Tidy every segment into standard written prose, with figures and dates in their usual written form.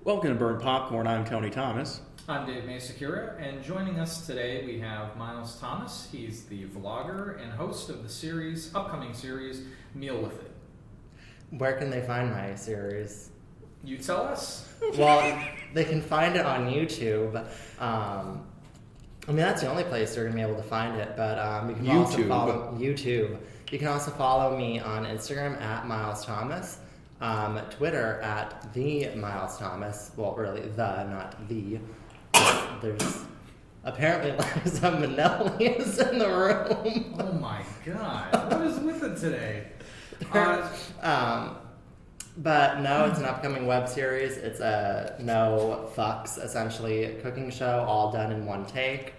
Welcome to Burn Popcorn. I'm Tony Thomas. I'm Dave Masakura, and joining us today we have Miles Thomas. He's the vlogger and host of the upcoming series, Meal With It. Where can they find my series? You tell us. Well, they can find it on YouTube. That's the only place they're going to be able to find it, but you can also follow YouTube. You can also follow me on Instagram at Miles Thomas, Twitter at the Miles Thomas. Well, really, not the. There's apparently some Manellians in the room. Oh my god. What is with it today? But no, it's an upcoming web series. It's a no fucks, essentially, cooking show, all done in one take,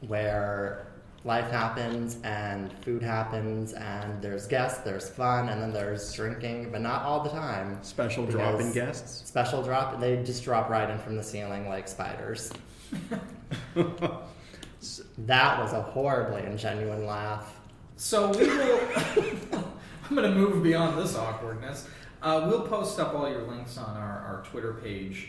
where life happens and food happens and there's guests, there's fun, and then there's drinking, but not all the time. Special drop-in guests? Special drop, they just drop right in from the ceiling like spiders. That was a horribly ingenuine laugh. So we will... I'm going to move beyond this awkwardness. We'll post up all your links on our Twitter page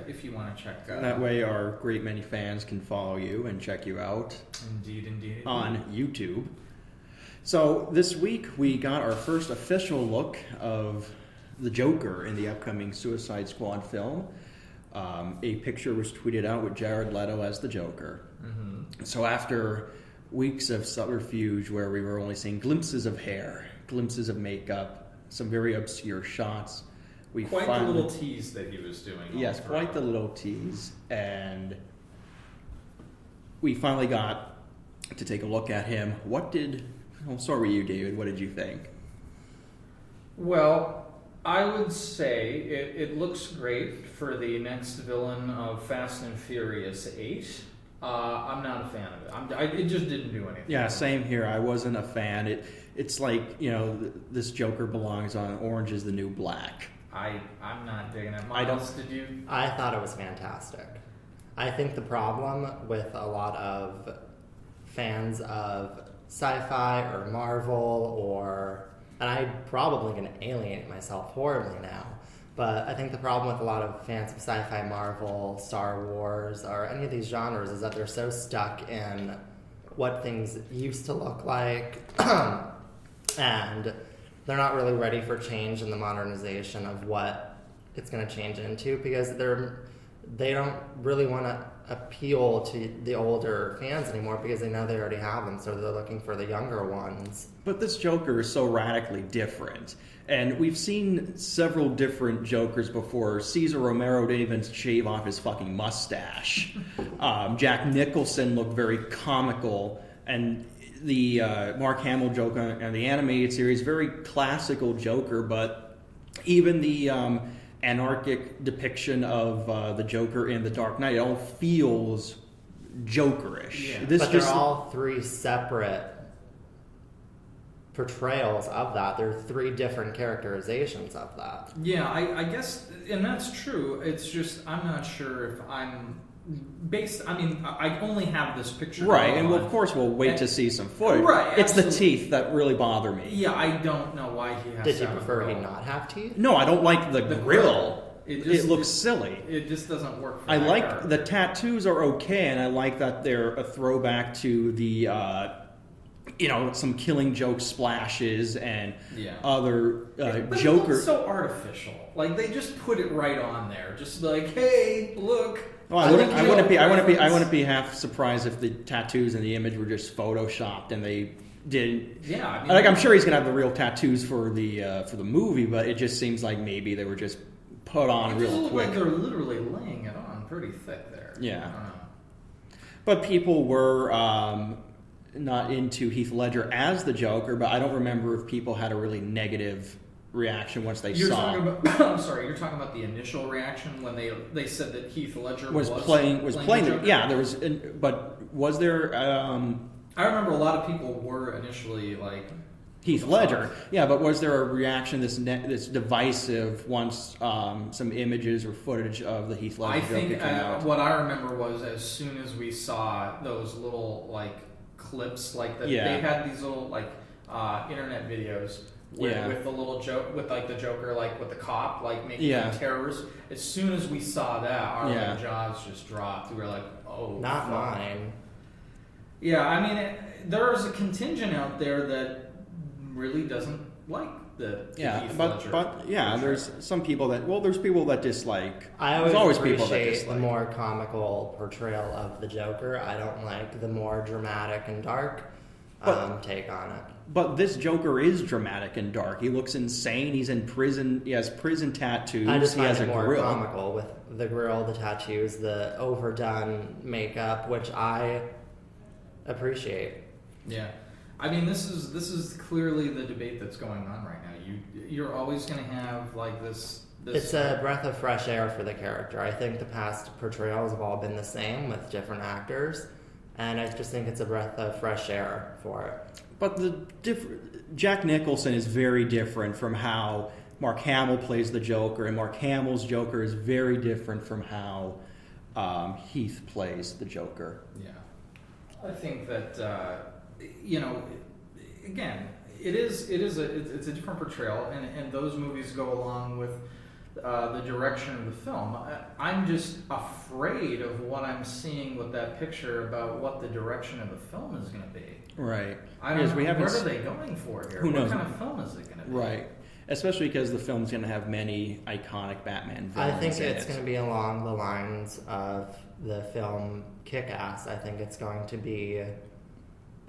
if you want to check. That way our great many fans can follow you and check you out. Indeed. On YouTube. So this week we got our first official look of the Joker in the upcoming Suicide Squad film. A picture was tweeted out with Jared Leto as the Joker. Mm-hmm. So after weeks of subterfuge where we were only seeing glimpses of hair, glimpses of makeup, some very obscure shots. Quite the little tease that he was doing. Yes, quite the little tease. And we finally got to take a look at him. I'll start with you, David. What did you think? Well, I would say it looks great for the next villain of Fast and Furious 8. I'm not a fan of it. It just didn't do anything. Yeah, same here. I wasn't a fan. It's like, this Joker belongs on Orange is the New Black. I'm not digging it. Miles, did you? I thought it was fantastic. I think the problem with a lot of fans of sci-fi or Marvel and I'm probably going to alienate myself horribly now, but I think the problem with a lot of fans of sci-fi, Marvel, Star Wars, or any of these genres is that they're so stuck in what things used to look like, and they're not really ready for change in the modernization of what it's going to change into, because they don't really want to appeal to the older fans anymore because they know they already have them, so they're looking for the younger ones. But this Joker is so radically different. And we've seen several different Jokers before. Cesar Romero didn't even shave off his fucking mustache. Jack Nicholson looked very comical. And the Mark Hamill Joker in the animated series, very classical Joker. But even the anarchic depiction of the Joker in The Dark Knight, it all feels Jokerish. Yeah. But they're all three separate portrayals of that. There are three different characterizations of that. Yeah, I guess, and that's true. It's just, I'm not sure if I'm I only have this picture. Right, and of course we'll wait to see some footage. Right, it's the teeth that really bother me. Yeah, I don't know why he has Did you prefer he not have teeth? No, I don't like the grill. It looks silly. It just doesn't work for I like the tattoos are okay, and I like that they're a throwback to the some Killing Joke splashes and other but Joker. It looks so artificial. Like they just put it right on there, just like, hey, look. Oh, I wouldn't be half surprised if the tattoos and the image were just photoshopped and they didn't. Yeah, I'm sure he's gonna have the real tattoos for the movie, but it just seems like maybe they were just put on real quick. Like they're literally laying it on pretty thick there. Yeah. I don't know. But people were not into Heath Ledger as the Joker, but I don't remember if people had a really negative reaction once they saw. I'm sorry. You're talking about the initial reaction when they said that Heath Ledger was playing the Joker? Yeah, there was, but was there? I remember a lot of people were initially like Heath Ledger. Yeah, but was there a reaction this divisive once some images or footage of the Heath Ledger Joker came out? What I remember was as soon as we saw those little like clips, like they had these little like internet videos Yeah. with the little joke, with like the Joker, like with the cop, like making Yeah. them terrorists. As soon as we saw that, our Yeah. like, jaws just dropped. We were like, oh, Not fuck. mine. Yeah, I mean, there's a contingent out there that really doesn't like the Yeah, Heath but Ledger yeah, portrayal. there's some people that there's people that dislike. I There's always people that appreciate the dislike. more comical portrayal of the Joker. I don't like the more dramatic and dark take on it. But this Joker is dramatic and dark. He looks insane. He's in prison. He has prison tattoos. I just he find has it a more grill. comical with the grill, the tattoos, the overdone makeup, which I appreciate. Yeah, I mean, this is clearly the debate that's going on right now. You're always going to have like this. It's a breath of fresh air for the character. I think the past portrayals have all been the same with different actors, and I just think it's a breath of fresh air for it. But Jack Nicholson is very different from how Mark Hamill plays the Joker, and Mark Hamill's Joker is very different from how Heath plays the Joker. Yeah, I think that again, it's a different portrayal, and those movies go along with the direction of the film. I'm just afraid of what I'm seeing with that picture about what the direction of the film is going to be. Right. I don't Because know. we haven't What are they going for here? Who knows? What kind of film is it going to be? Right. Especially because the film's going to have many iconic Batman villains. I think in it's it. going to be along the lines of the film Kick-Ass. I think it's going to be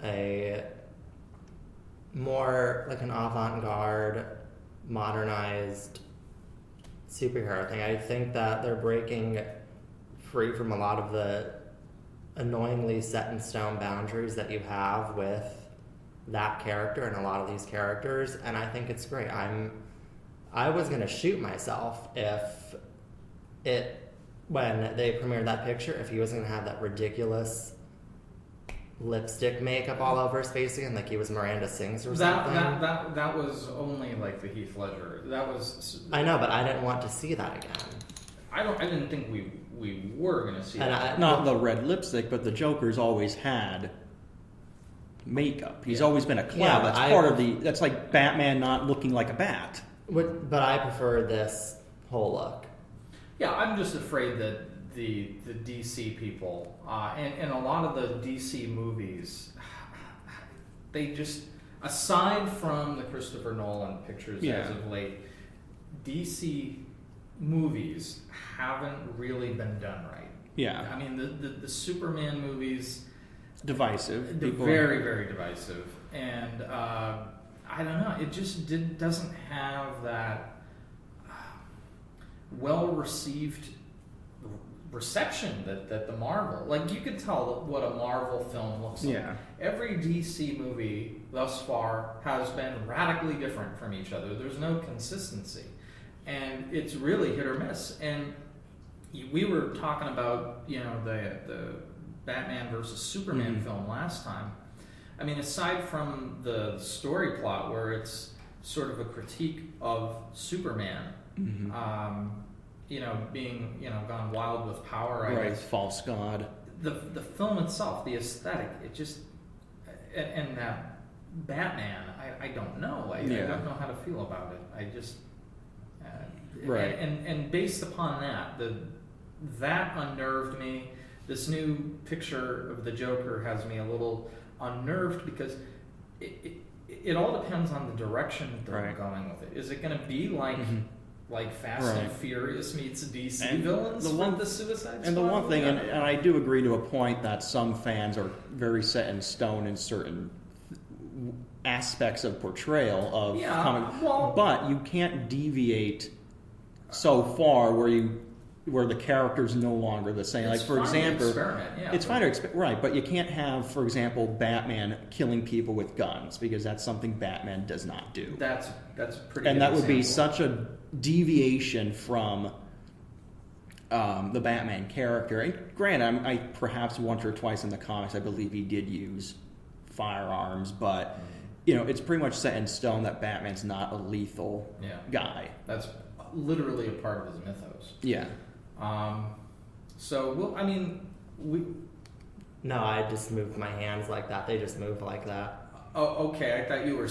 a more like an avant-garde, modernized superhero thing. I think that they're breaking free from a lot of the annoyingly set in stone boundaries that you have with that character and a lot of these characters, and I think it's great. I was gonna shoot myself when they premiered that picture, if he was gonna have that ridiculous lipstick makeup all over his face again, like he was Miranda Sings or something. That was only like the Heath Ledger. That was. I know, but I didn't want to see that again. I didn't think we were going to see that. Not the red lipstick, but the Joker's always had makeup. He's always been a clown. Yeah, That's like Batman not looking like a bat. But I prefer this whole look. Yeah, I'm just afraid that the DC people and a lot of the DC movies, they just, aside from the Christopher Nolan pictures as of late, DC movies haven't really been done right. Yeah. I mean, the Superman movies, Divisive. they're People very, very divisive. And I don't know, it just doesn't have that well-received reception that the Marvel, like you can tell what a Marvel film looks like. Yeah. Every DC movie thus far has been radically different from each other. There's no consistency, and it's really hit or miss. And we were talking about the Batman versus Superman film last time. I mean, aside from the story plot where it's sort of a critique of Superman, being gone wild with power, I guess. False god. The film itself, the aesthetic, it just, and that Batman, I don't know. I don't know how to feel about it. I just, Right. And based upon that unnerved me. This new picture of the Joker has me a little unnerved because it all depends on the direction that they're going with it. Is it going to be like Fast and Furious meets DC and villains the Suicide Squad? And the one thing, and I do agree to a point that some fans are very set in stone in certain aspects of portrayal of comic, but you can't deviate so far where the character's no longer the same. It's like, for fine to example, experiment, it's fine to experiment, right? But you can't have, for example, Batman killing people with guns because that's something Batman does not do. That's a pretty. And good that would be example. such a deviation from the Batman character. And granted, I perhaps once or twice in the comics, I believe he did use firearms, but it's pretty much set in stone that Batman's not a lethal guy. That's literally a part of his mythos. Yeah. No, I just moved my hands like that. They just move like that. Oh, okay. I thought you were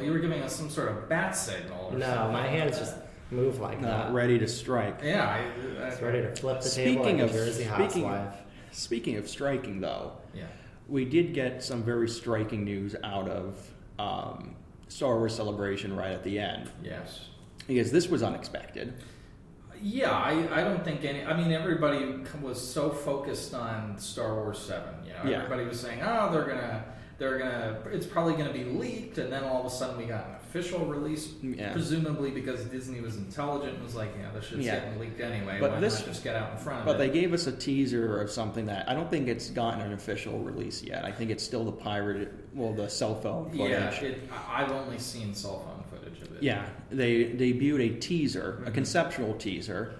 You were giving us some sort of bat signal. Or No, something my like hands that. just move like that. Ready to strike. Yeah, It's ready to flip the table like a Jersey housewife. Speaking of striking, though, yeah. we did get some very striking news out of Star Wars Celebration right at the end. Yes. Because this was unexpected. Yeah, I don't think everybody was so focused on Star Wars 7. Yeah. Everybody was saying, oh, it's probably gonna be leaked, and then all of a sudden we got an official release, presumably because Disney was intelligent and was like, this shit's getting leaked anyway. But why not just get out in front of it? But they gave us a teaser of something that I don't think it's gotten an official release yet. I think it's still the cell phone footage. Yeah, I've only seen cell phone footage of it. Yeah, they debuted a teaser, a conceptual teaser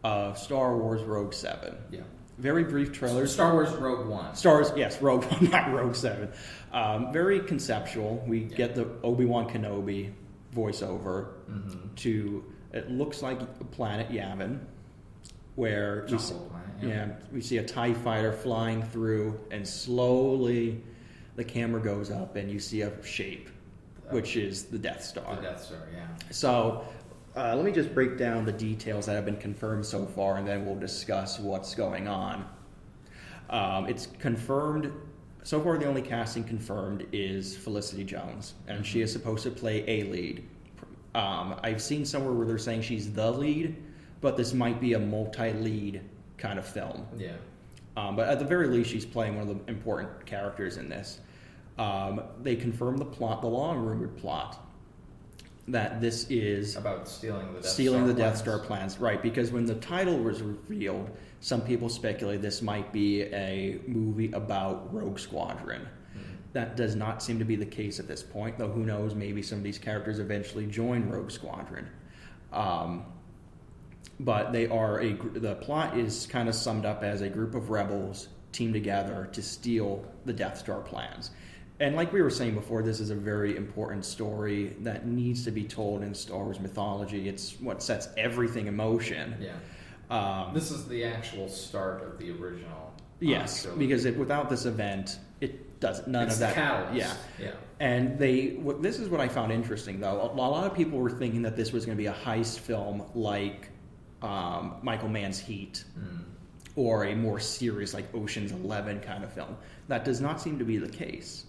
of Star Wars Rogue 7. Yeah. Very brief trailers. Star Wars Rogue One. Rogue One, not Rogue 7. Very conceptual. We get the Obi-Wan Kenobi voiceover to, it looks like planet Yavin, where we see a TIE fighter flying through, and slowly the camera goes up and you see a shape, which is the Death Star. The Death Star, yeah. So let me just break down the details that have been confirmed so far, and then we'll discuss what's going on. It's confirmed. So far, the only casting confirmed is Felicity Jones, and she is supposed to play a lead. I've seen somewhere where they're saying she's the lead, but this might be a multi-lead kind of film. Yeah. But at the very least, she's playing one of the important characters in this. They confirmed the plot, the long-rumored plot, that this is about stealing the Death Star plans, right? Because when the title was revealed, some people speculated this might be a movie about Rogue Squadron. That does not seem to be the case at this point, though who knows, maybe some of these characters eventually join Rogue Squadron. But the plot is kind of summed up as a group of rebels team together to steal the Death Star plans. And like we were saying before, this is a very important story that needs to be told in Star Wars mythology. It's what sets everything in motion. Yeah. This is the actual start of the original. Yes, because without this event, it does none it's of that. The catalyst. Yeah. And this is what I found interesting, though. A lot of people were thinking that this was going to be a heist film like Michael Mann's Heat, or a more serious like Ocean's 11 kind of film. That does not seem to be the case.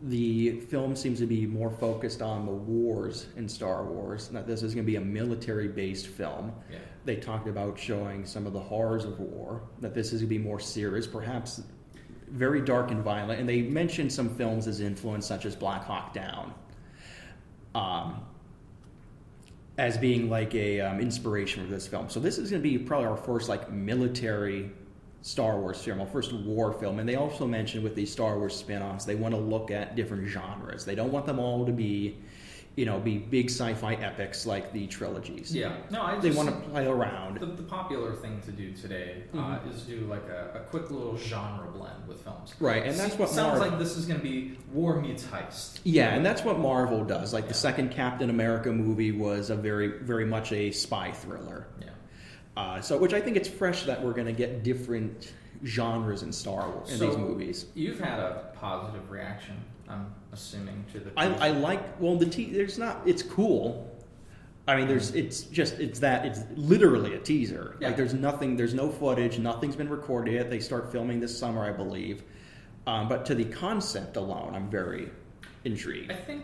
The film seems to be more focused on the wars in Star Wars, that this is going to be a military-based film. Yeah. They talked about showing some of the horrors of war, that this is going to be more serious, perhaps very dark and violent, and they mentioned some films as influence, such as Black Hawk Down, as being like a inspiration for this film. So this is going to be probably our first like military Star Wars film, our first war film. And they also mentioned with these Star Wars spin-offs, they want to look at different genres. They don't want them all to be big sci-fi epics like the trilogies. Yeah. No, they want to play around. The popular thing to do today is do like a quick little genre blend with films. Right, and that's what sounds like this is going to be war meets heist. Yeah, and that's what Marvel does. Like the second Captain America movie was a very, very much a spy thriller. Yeah. Which I think it's fresh that we're going to get different genres in Star Wars in these movies. You've had a positive reaction, I'm assuming, to the. I like there's not. It's cool. I mean, it's literally a teaser. Yeah. Like there's no footage, nothing's been recorded yet. They start filming this summer, I believe. But to the concept alone, I'm very intrigued. I think,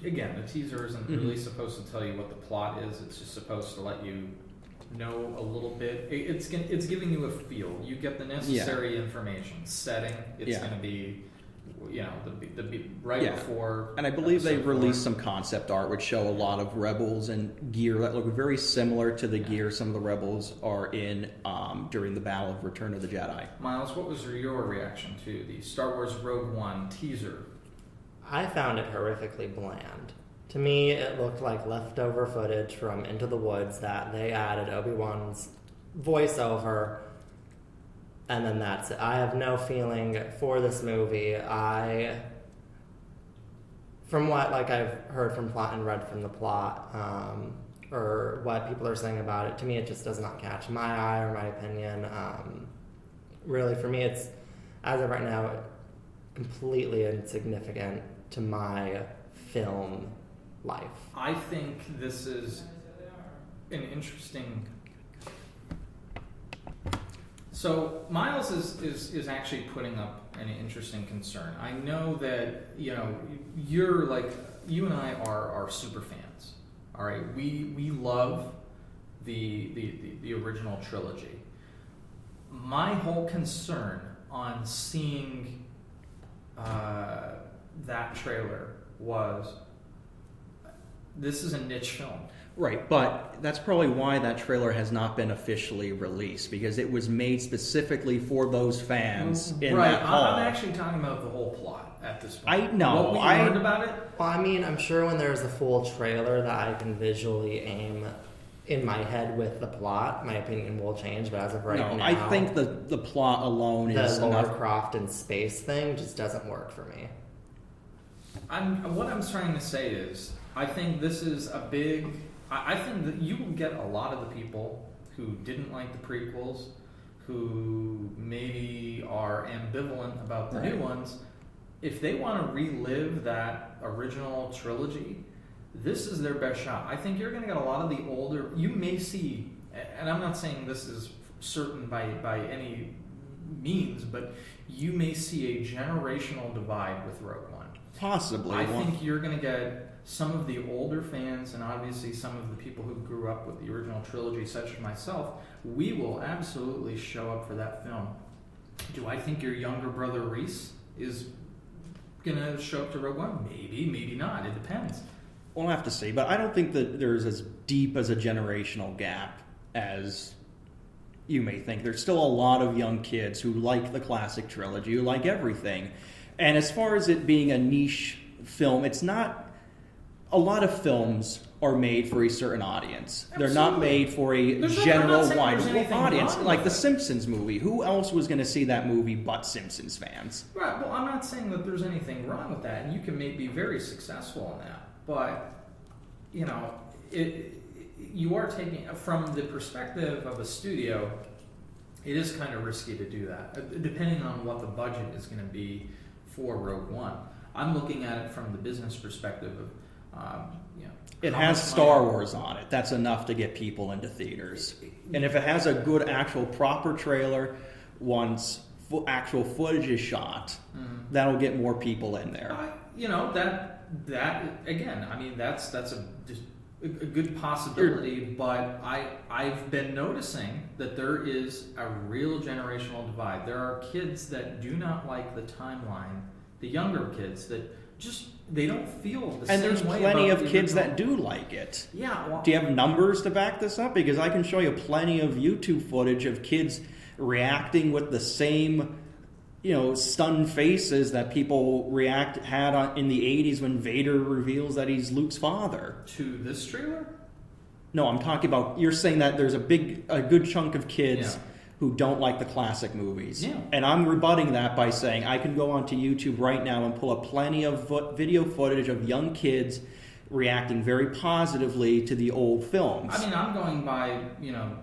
again, the teaser isn't really supposed to tell you what the plot is. It's just supposed to let you know a little bit. It's giving you a feel. You get the necessary information. Setting. It's going to be, before. And I believe they released some concept art which show a lot of rebels and gear that look very similar to the gear some of the rebels are in during the Battle of Return of the Jedi. Miles, what was your reaction to the Star Wars Rogue One teaser? I found it horrifically bland. To me, it looked like leftover footage from Into the Woods that they added Obi-Wan's voiceover, and then that's it. I have no feeling for this movie. From what I've heard from plot and read from the plot, or what people are saying about it, to me it just does not catch my eye or my opinion. Really, for me, it's, as of right now, completely insignificant to my film life. I think this is an interesting. So Miles is actually putting up an interesting concern. I know that you're like you and I are super fans. All right, we love the original trilogy. My whole concern on seeing that trailer was this is a niche film. Right, but that's probably why that trailer has not been officially released, because it was made specifically for those fans in that hall. I'm actually talking about the whole plot at this point. I know. What we learned about it? Well, I mean, I'm sure when there's a full trailer that I can visually aim in my head with the plot, my opinion will change, but as of right now... I think the plot alone is the enough. Lara Croft in space thing just doesn't work for me. What I'm trying to say is, I think this is a big... I think that you will get a lot of the people who didn't like the prequels, who maybe are ambivalent about the new ones. If they want to relive that original trilogy, this is their best shot. I think you're going to get a lot of the older... You may see, and I'm not saying this is certain by any means, but you may see a generational divide with Rogue One. Possibly. I think you're going to get some of the older fans, and obviously some of the people who grew up with the original trilogy, such as myself. We will absolutely show up for that film. Do I think your younger brother Reese is going to show up to Rogue One? Maybe, maybe not. It depends. We'll have to see, but I don't think that there's as deep as a generational gap as you may think. There's still a lot of young kids who like the classic trilogy, who like everything. And as far as it being a niche film, it's not... A lot of films are made for a certain audience. Absolutely. They're not made for a general wide audience. Like the Simpsons movie. Who else was going to see that movie but Simpsons fans? Right. Well, I'm not saying that there's anything wrong with that, and you can be very successful in that. But, you are taking, from the perspective of a studio, it is kind of risky to do that, depending on what the budget is going to be for Rogue One. I'm looking at it from the business perspective of, it has Star Wars on it. That's enough to get people into theaters. And if it has a good actual proper trailer, once actual footage is shot, that'll get more people in there. That again, I mean, that's just a good possibility, but I've been noticing that there is a real generational divide. There are kids that do not like the timeline, the younger kids that just they don't feel the same way. And there's plenty of kids that do like it. Yeah. Well, do you have numbers to back this up? Because I can show you plenty of YouTube footage of kids reacting with the same, stunned faces that people had in the 80s when Vader reveals that he's Luke's father. To this trailer? No, I'm talking about, you're saying that there's a good chunk of kids who don't like the classic movies. Yeah. And I'm rebutting that by saying I can go onto YouTube right now and pull up plenty of video footage of young kids reacting very positively to the old films. I mean, I'm going by,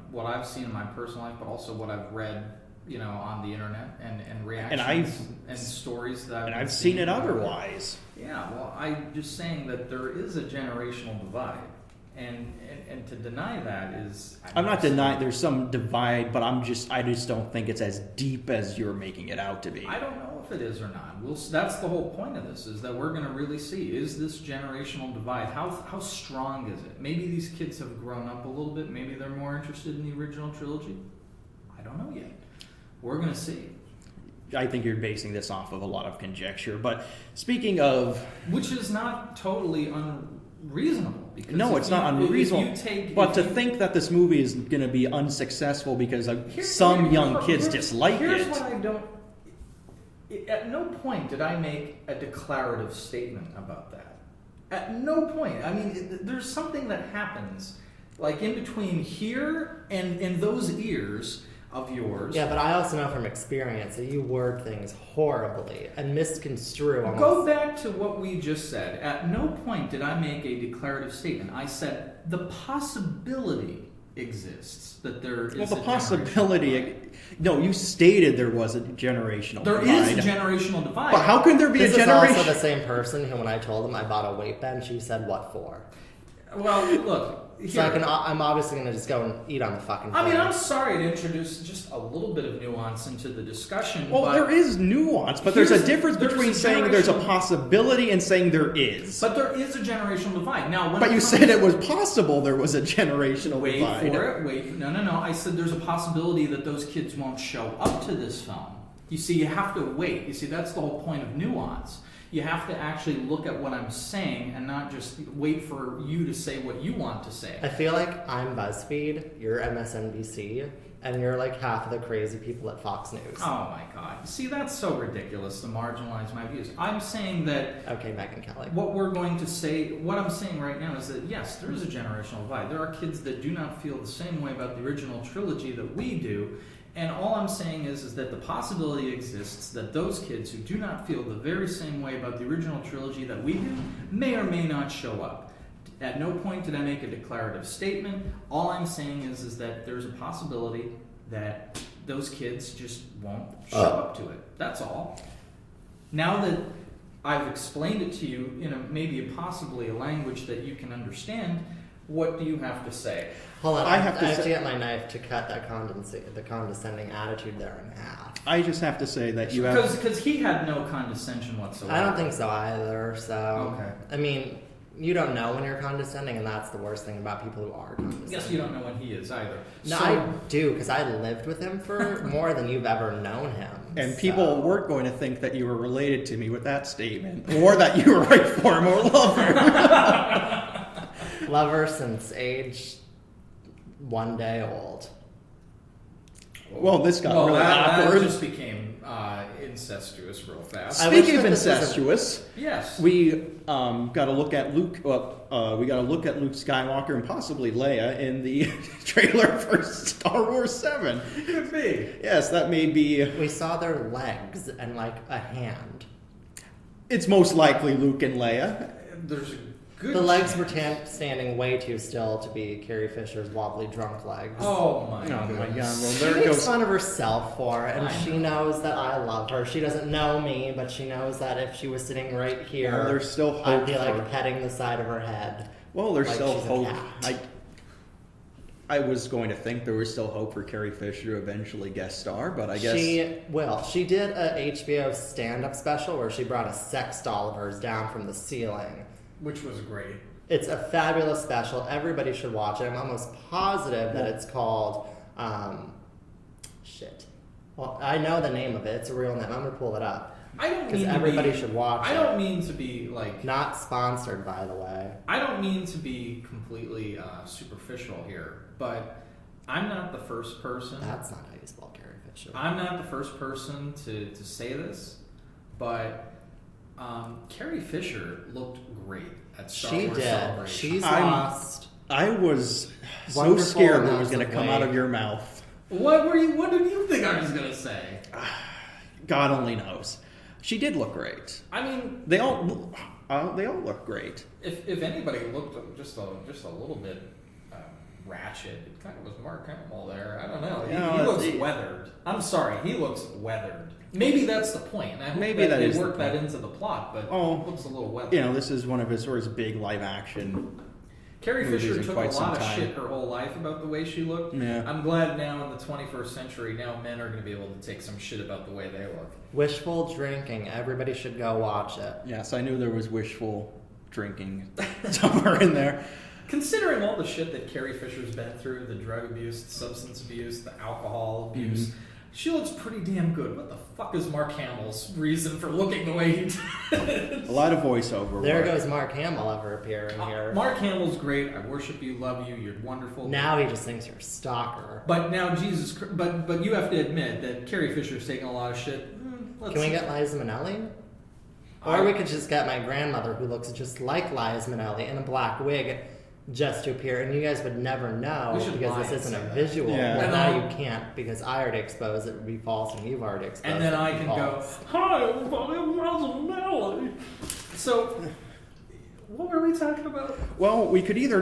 what I've seen in my personal life, but also what I've read, on the internet and reactions and stories that I've seen it otherwise. Yeah, well, I'm just saying that there is a generational divide. And to deny that is... I'm not denying there's some divide, but I just don't think it's as deep as you're making it out to be. I don't know if it is or not. That's the whole point of this, is that we're going to really see, is this generational divide, how strong is it? Maybe these kids have grown up a little bit. Maybe they're more interested in the original trilogy. I don't know yet. We're going to see. I think you're basing this off of a lot of conjecture. But speaking of... Which is not totally unreasonable. No, it's not unreasonable. But to think that this movie is going to be unsuccessful because some young kids dislike it. Here's what I don't... At no point did I make a declarative statement about that. At no point. I mean, there's something that happens, like in between here and those ears of yours. Yeah, but I also know from experience that you word things horribly and misconstrue almost. Go back to what we just said. At no point did I make a declarative statement. I said the possibility exists. That there is Well, the a generational possibility. divide. No, you stated there was a generational There divide. is a generational divide. But how can there be This a is generation? also the same person who, when I told him I bought a weight bench, he said, "What for?" Well, look. So Here. I'm obviously going to just go and eat on the fucking I mean, plane. I'm sorry to introduce just a little bit of nuance into the discussion. Well, but there is nuance, but there's a Here's- difference there's between a saying there's a generational- possibility and saying there is. But there is a generational divide. Now, when But it you comes- said it was possible there was a generational Wait divide. for it. Wait. No. I said there's a possibility that those kids won't show up to this film. You see, you have to wait. You see, that's the whole point of nuance. You have to actually look at what I'm saying and not just wait for you to say what you want to say. I feel like I'm BuzzFeed, you're MSNBC, and you're like half of the crazy people at Fox News. Oh my God. See, that's so ridiculous to marginalize my views. I'm saying that Okay, Megyn Kelly. what we're going to say, what I'm saying right now is that yes, there is a generational divide. There are kids that do not feel the same way about the original trilogy that we do. And all I'm saying is that the possibility exists that those kids who do not feel the very same way about the original trilogy that we do may or may not show up. At no point did I make a declarative statement. All I'm saying is that there's a possibility that those kids just won't show up to it. That's all. Now that I've explained it to you in maybe possibly a language that you can understand, what do you have to say? Hold on, I I have have to to say- get my knife to cut that the condescending attitude there in half. I just have to say that you have. Because he had no condescension whatsoever. I don't think so either, so... Okay. I mean, you don't know when you're condescending, and that's the worst thing about people who are condescending. Yes, you don't know when he is either. No, So- I do, because I lived with him for more than you've ever known him. And so- people weren't going to think that you were related to me with that statement, or that you were right for him or love him. Lover since age 1 day old. Well, this got Well, really that awkward. just became incestuous real fast. I wish Speaking of that this was a- incestuous, Yes. we got to look at Luke. We got to look at Luke Skywalker and possibly Leia in the trailer for Star Wars 7. Could be. Yes, that may be. We saw their legs and like a hand. It's most likely Luke and Leia. There's a good The legs were chance. standing way too still to be Carrie Fisher's wobbly drunk legs. Oh my Oh my goodness. God! Well, She there makes goes. fun of herself for it, and I she knows that I love her. She doesn't know me, but she knows that if she was sitting right here, Well, there's still hope I'd be for- like petting the side of her head. Well, there's like still she's a hope. cat. I was going to think there was still hope for Carrie Fisher to eventually guest star, but I guess She will. She did a HBO stand-up special where she brought a sex doll of hers down from the ceiling. Which was great. It's a fabulous special. Everybody should watch it. I'm almost positive that it's called shit. Well, I know the name of it. It's a real name. I'm gonna pull it up I don't because mean to everybody be, should watch I it. don't mean to be like. Not sponsored, by the way. I don't mean to be completely superficial here, but I'm not the first person. That's not how you spell Carrie Fisher. I'm not the first person to say this, but Carrie Fisher looked great at Star She Wars did. Celebration. She's I'm- lost. I was so Wonderful scared what amounts was going to of come out weight. of your mouth. What did you think I was gonna say? God only knows. She did look great. I mean, They all look great. if anybody looked just a little bit ratchet, it kind of was Mark Hamill there. I don't know. Yeah, He looks the- weathered. I'm sorry, he looks weathered. Maybe that's the point. And I hope Maybe that that they is the work that point. into the plot, but Oh. it looks a little weathered. You know, this is one of his first big live action. Carrie movies Fisher in took a quite some lot of time. shit her whole life about the way she looked. Yeah. I'm glad now in the 21st century, now men are going to be able to take some shit about the way they look. Wishful drinking. Everybody should go watch it. Yes, I knew there was wishful drinking somewhere in there. Considering all the shit that Carrie Fisher's been through, the drug abuse, the substance abuse, the alcohol abuse, she looks pretty damn good. What the fuck is Mark Hamill's reason for looking the way he did? A lot of voiceover. There work. goes Mark Hamill ever appearing here. Mark Hamill's great. I worship you, love you, you're wonderful. Now he just thinks you're a stalker. But now, Jesus, but you have to admit that Carrie Fisher's taking a lot of shit. Can we get Liza Minnelli? Or we could just get my grandmother, who looks just like Liza Minnelli, in a black wig, just to appear, and you guys would never know We should because lie this and isn't say a that. visual. Yeah. Well, And now then- you can't because I already exposed it would be false, and you've already exposed And then it would I be can go, false. hi, everybody, I'm Liza Minnelli. So, What were we talking about? Well, we could either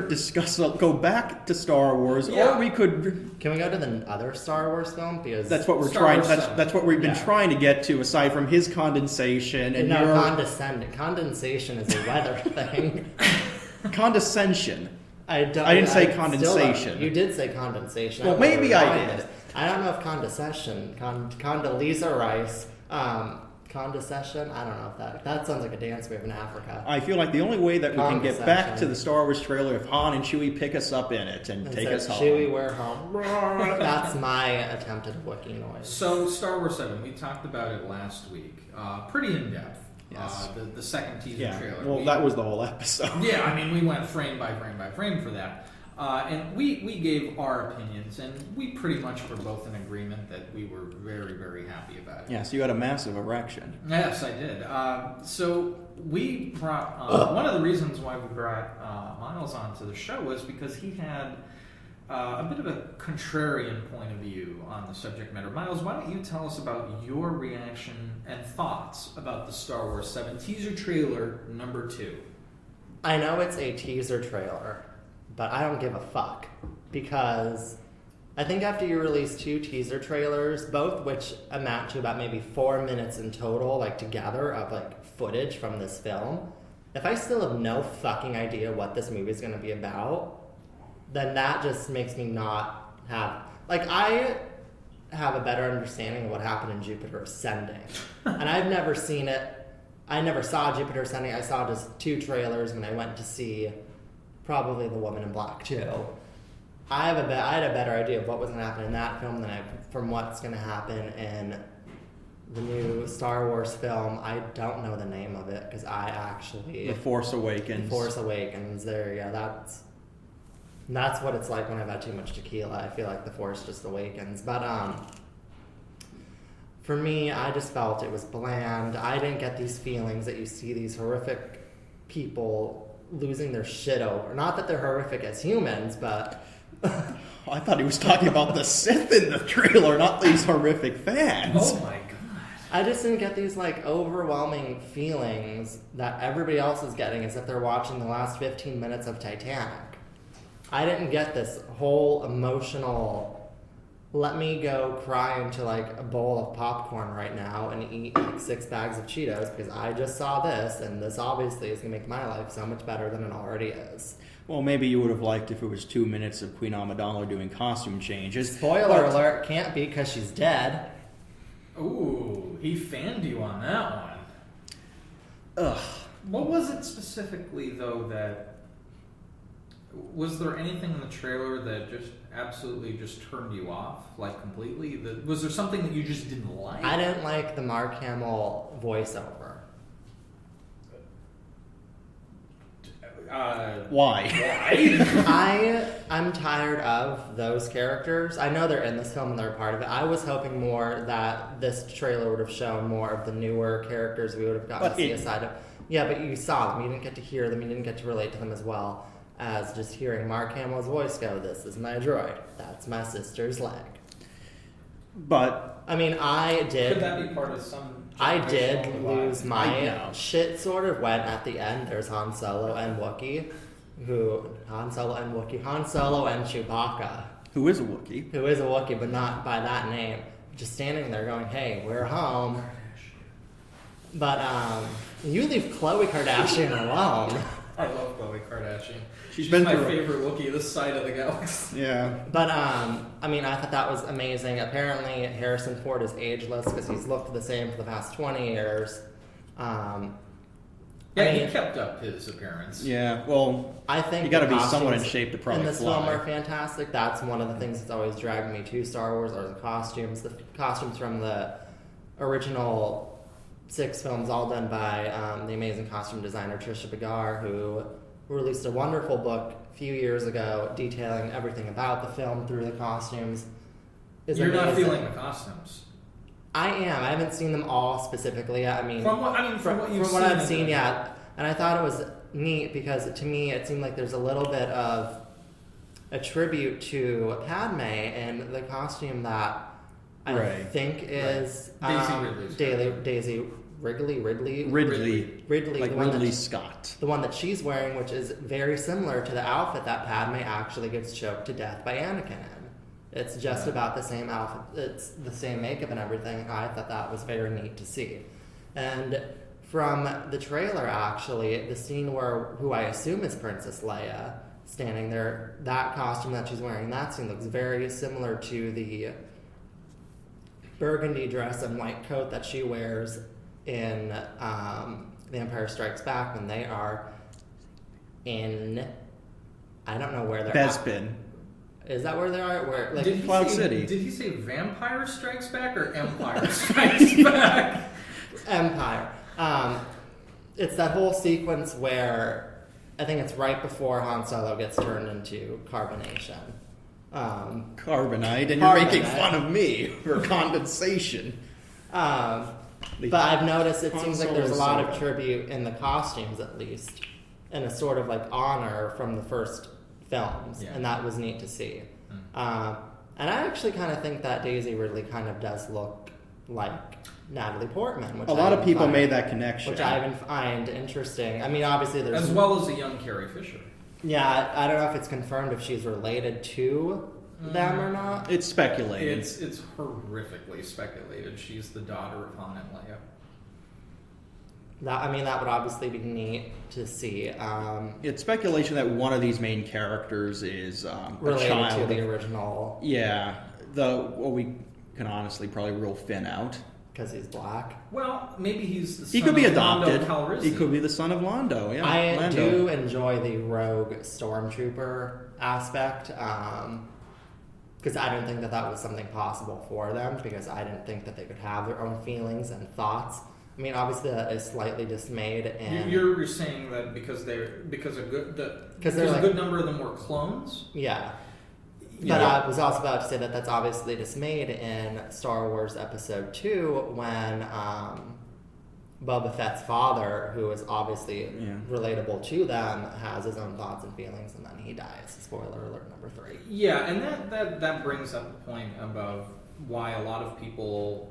go back to Star Wars, Yeah. or we could. Can we go to the other Star Wars film? Because That's what we're Star trying. Wars That's, 7. that's what we've been Yeah. trying to get to. Aside from his condensation and no, your condensation is a weather thing. condescension. I didn't say still condensation. You did say condensation. Well, was maybe I reminded. did. I don't know if condescension, Condoleezza Rice, condescension. I don't know if that sounds like a dance move in Africa. I feel like the only way that we can get back Condescension. to the Star Wars trailer if Han and Chewie pick us up in it and take us home. Chewie, we're home. That's my attempted Wookiee noise. So, Star Wars 7, we talked about it last week. Pretty in depth. Yes. The second teaser Yeah. trailer. Well, that was the whole episode. Yeah, I mean, we went frame by frame by frame for that. And we gave our opinions, and we pretty much were both in agreement that we were very, very happy about it. Yeah. So you had a massive erection. Yes, I did. So we brought one of the reasons why we brought Miles onto the show was because he had a bit of a contrarian point of view on the subject matter. Miles, why don't you tell us about your reaction and thoughts about the Star Wars 7 teaser trailer number 2? I know it's a teaser trailer, but I don't give a fuck because I think after you release 2 teaser trailers, both which amount to about maybe 4 minutes in total, like together, of like footage from this film, if I still have no fucking idea what this movie is going to be about, then that just makes me not have, like, I have a better understanding of what happened in Jupiter Ascending, and I've never seen it. I never saw Jupiter Ascending. I saw just 2 trailers when I went to see probably The Woman in Black 2. I had a better idea of what was going to happen in that film from what's going to happen in the new Star Wars film. I don't know the name of it because I actually... The Force Awakens. The Force Awakens. There you go. That's what it's like when I've had too much tequila. I feel like the Force just awakens. But for me, I just felt it was bland. I didn't get these feelings that you see these horrific people losing their shit over. Not that they're horrific as humans, but... I thought he was talking about the Sith in the trailer, not these horrific fans. Oh my god. I just didn't get these like overwhelming feelings that everybody else is getting as if they're watching the last 15 minutes of Titanic. I didn't get this whole emotional, let me go cry into like a bowl of popcorn right now and eat like 6 bags of Cheetos because I just saw this and this obviously is going to make my life so much better than it already is. Well, maybe you would have liked if it was 2 minutes of Queen Amidala doing costume changes. Spoiler alert, can't be because she's dead. Ooh, he fanned you on that one. Ugh. What was it specifically, though, that... Was there anything in the trailer that just absolutely just turned you off, like, completely? Was there something that you just didn't like? I didn't like the Mark Hamill voiceover. Why? I'm tired of those characters. I know they're in this film and they're a part of it. I was hoping more that this trailer would have shown more of the newer characters. We would have gotten to see a side of... Yeah, but you saw them. You didn't get to hear them. You didn't get to relate to them as well as just hearing Mark Hamill's voice go, "This is my droid. That's my sister's leg." But... I mean, I did... Could that be part of some... I did generational lose divide? my shit sort of when at the end there's Han Solo and Wookiee, Han Solo and Chewbacca, Who is a Wookiee? who is a Wookiee but not by that name, just standing there going, "Hey, we're home." But you leave Khloe Kardashian alone. I love Khloe Kardashian. She's She's been my through- favorite Wookiee this side of the galaxy. Yeah. But I mean, I thought that was amazing. Apparently, Harrison Ford is ageless because he's looked the same for the past 20 years. Yeah, I mean, he kept up his appearance. Yeah, well, I think you got to the be somewhat in costumes shape to probably in this fly. film are fantastic. That's one of the things that's always dragged me to Star Wars are the costumes. The costumes from the original 6 films, all done by the amazing costume designer Trisha Begar, who released a wonderful book a few years ago detailing everything about the film through the costumes. Is You're not amazing. feeling the costumes. I am. I haven't seen them all specifically yet. I mean, From what I've seen, yeah. And I thought it was neat because to me it seemed like there's a little bit of a tribute to Padme and the costume that I Right. think is Daisy Ridley's Daisy Ridley, like the one Ridley that, Scott. the one that she's wearing, which is very similar to the outfit that Padme actually gets choked to death by Anakin in. It's just about the same outfit. It's the same makeup and everything. I thought that was very neat to see. And from the trailer, actually, the scene where who I assume is Princess Leia standing there, that costume that she's wearing, that scene looks very similar to the burgundy dress and white coat that she wears in The Empire Strikes Back when they are in, I don't know where they're Bespin. Is that where they are? Where, like, Cloud City. Did he say Vampire Strikes Back or Empire Strikes Back? Empire. It's that whole sequence where I think it's right before Han Solo gets turned into carbonation. Carbonite, and you're making Carbonite. fun of me for condensation. But I've noticed it Han seems like there's a Solo's lot so of tribute in the costumes, at least, and a sort of like honor from the first films, Yeah. and that was neat to see. And I actually kind of think that Daisy Ridley kind of does look like Natalie Portman, which A lot I of people find- made that connection. which I even find interesting. I mean, obviously there's As well as a young Carrie Fisher. Yeah, I don't know if it's confirmed if she's related to them or not. It's speculated. It's horrifically speculated. She's the daughter of Han and Leia. That would obviously be neat to see. It's speculation that one of these main characters is a Related child. to the original, Yeah, we can honestly probably rule Finn out. because he's black. Well, maybe he's the son He could be of Lando adopted. Calrissian. He could be the son of Lando. Yeah, I Lando. do enjoy the rogue stormtrooper aspect, because I didn't think that was something possible for them, because I didn't think that they could have their own feelings and thoughts. I mean, obviously that is slightly dismayed, and You're saying that because a like- good number of them were clones. yeah. But Yeah. I was also about to say that that's obviously dismayed in Star Wars Episode 2 when Boba Fett's father, who is obviously relatable to them, has his own thoughts and feelings, and then he dies. Spoiler alert number 3. Yeah, and that brings up the point about why a lot of people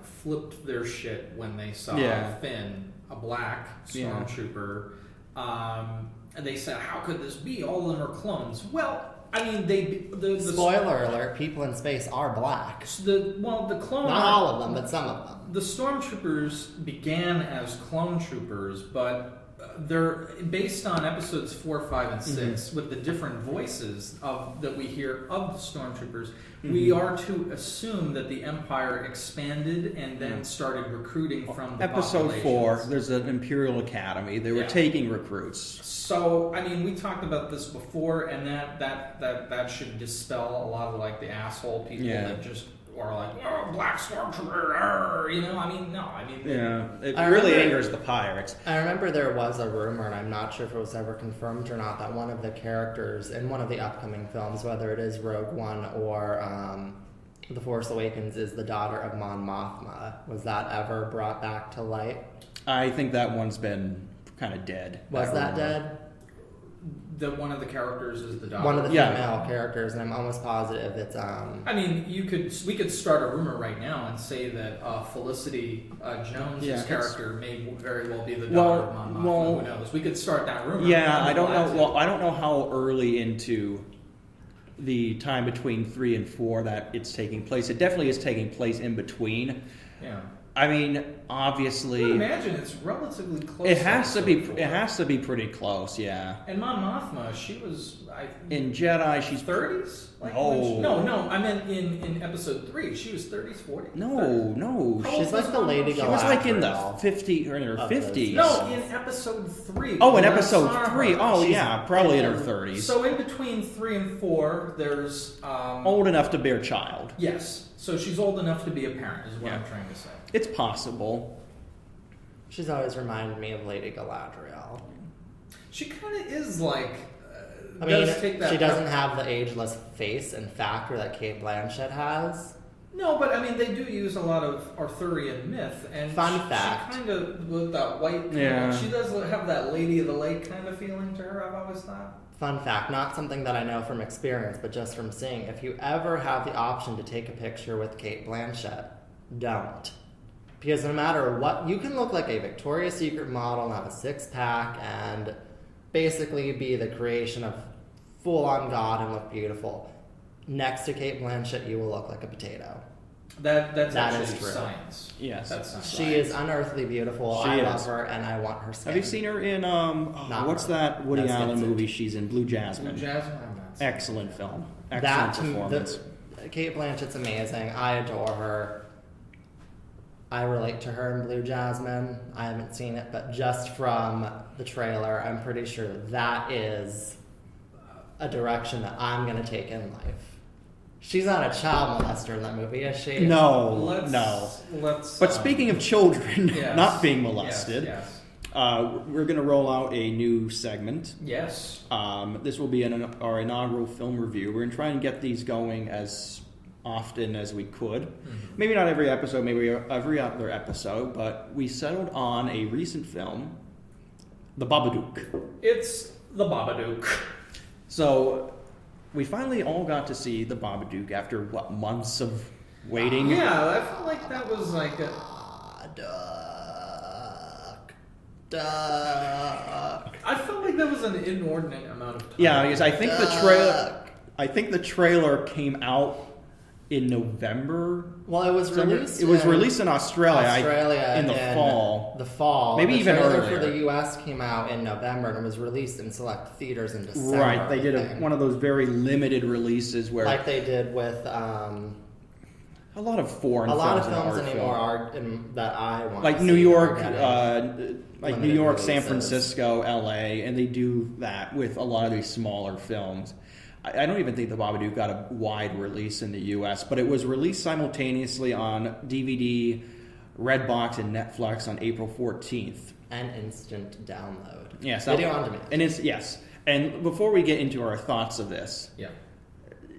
flipped their shit when they saw Finn, a black stormtrooper. And they said, "How could this be? All of them are clones." Well, I mean, the Spoiler alert, people in space are black. the clone. Not all of them, but some of them. The stormtroopers began as clone troopers, but they're based on episodes 4, 5, and 6 with the different voices that we hear of the stormtroopers. We are to assume that the Empire expanded and then started recruiting from the Episode 4, populations. there's an Imperial Academy. They were taking recruits. So, I mean, we talked about this before, and that should dispel a lot of the asshole people that just are like, "Oh, black stormtrooper," I mean, no, I mean, It I really remember- angers the pirates. I remember there was a rumor, and I'm not sure if it was ever confirmed or not, that one of the characters in one of the upcoming films, whether it is Rogue One or The Force Awakens, is the daughter of Mon Mothma. Was that ever brought back to light? I think that one's been kind of dead. Was that rumor. dead? that one of the characters is the daughter. One of the Yeah. female characters, and I'm almost positive it's I mean, we could start a rumor right now and say that Felicity Jones' Yeah, character may very well be the daughter of Mon Mothma. Who knows? We could start that rumor. Yeah, I'd be I don't glad know. to. Well, I don't know how early into the time between 3 and 4 that it's taking place. It definitely is taking place in between. Yeah. I mean, I obviously, would imagine it's relatively close. it has to be. episode It 4. has to be pretty close. Yeah. And Mon Mothma, she was In Jedi, she's 30s. No. I meant in episode 3, she was 30s, 40s. No. How she's old like was the Mon Lady Mothma? She was like in the Galadriel 50s or in her of those 50s. No, in episode 3. Oh, in when I episode saw 3. her, Oh, she's- yeah, probably in her 30s. So in between 3 and 4, there's Old enough to bear child. Yes, so she's old enough to be a parent, is what Yeah. I'm trying to say. It's possible. She's always reminded me of Lady Galadriel. She kind of is like. I mean, does take that she doesn't have the ageless face and factor that Kate Blanchett has. No, but I mean, they do use a lot of Arthurian myth, and Fun she fact. kind of with that white. Yeah. She does have that Lady of the Lake kind of feeling to her. I've always thought. Fun fact, not something that I know from experience, but just from seeing. If you ever have the option to take a picture with Kate Blanchett, don't. Because no matter what, you can look like a Victoria's Secret model and have a six-pack and basically be the creation of full-on God and look beautiful. Next to Kate Blanchett, you will look like a potato. That's That actually is true. science. Yes. That's science. She is unearthly beautiful. She I is. love her, and I want her skin. Have you seen her in Not what's her. that Woody That's Allen Vincent. movie she's in? Blue Jasmine. Blue Jasmine, I'm not seeing Excellent that. film. That Excellent to me, performance. Kate Blanchett's amazing. I adore her. I relate to her in Blue Jasmine. I haven't seen it, but just from the trailer, I'm pretty sure that is a direction that I'm going to take in life. She's not a child molester in that movie, is she? No, Let's, no. Let's. But speaking of children yes, not being molested, Yes. we're going to roll out a new segment. Yes. This will be our inaugural film review. We're going to try and get these going as often as we could. Mm-hmm. Maybe not every episode, maybe every other episode, but we settled on a recent film, The Babadook. It's the Babadook. So we finally all got to see The Babadook after, what, months of waiting? Yeah, I felt like that was like a. Duck. I felt like that was an inordinate amount of time. Yeah, because I think the trailer came out in November. Well, it was December? released. It was in released in Australia, in the fall. The fall. Maybe the even trailer earlier. for the U.S. came out in November and it was released in select theaters in December. Right, they did I think. one of those very limited releases where like they did with a lot of foreign a lot of films and films art anymore film. are that I want. Like to New see York, are getting like New limited York, San releases. Francisco, L.A., and they do that with a lot of these smaller films. I don't even think The Babadook got a wide release in the U.S., but it was released simultaneously on DVD, Redbox, and Netflix on April 14th. An instant download. Yes, Video on demand. And it's yes. And before we get into our thoughts of this, Yeah.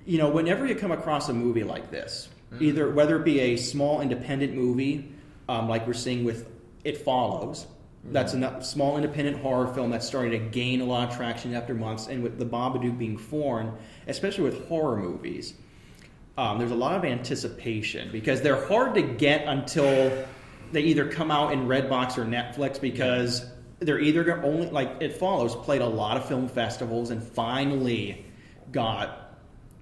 you know, whenever you come across a movie like this, either whether it be a small independent movie, like we're seeing with It Follows, that's a small independent horror film that's starting to gain a lot of traction after months, and with The Babadook being foreign, especially with horror movies, there's a lot of anticipation because they're hard to get until they either come out in Redbox or Netflix because they're either only, like It Follows, played a lot of film festivals and finally got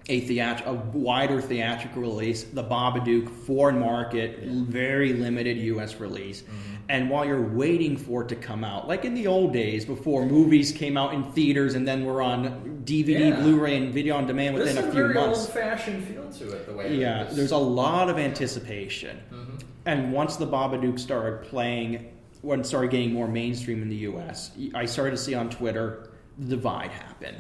a wider theatrical release. The Babadook, foreign market, very limited U.S. release. And while you're waiting for it to come out, like in the old days before movies came out in theaters and then were on DVD, Yeah. Blu-ray, and video on demand This within is a few very months. old-fashioned feel to it, the way Yeah, it is. there's a lot of anticipation. Mm-hmm. And once The Babadook started playing, when it started getting more mainstream in the U.S., I started to see on Twitter the divide happen.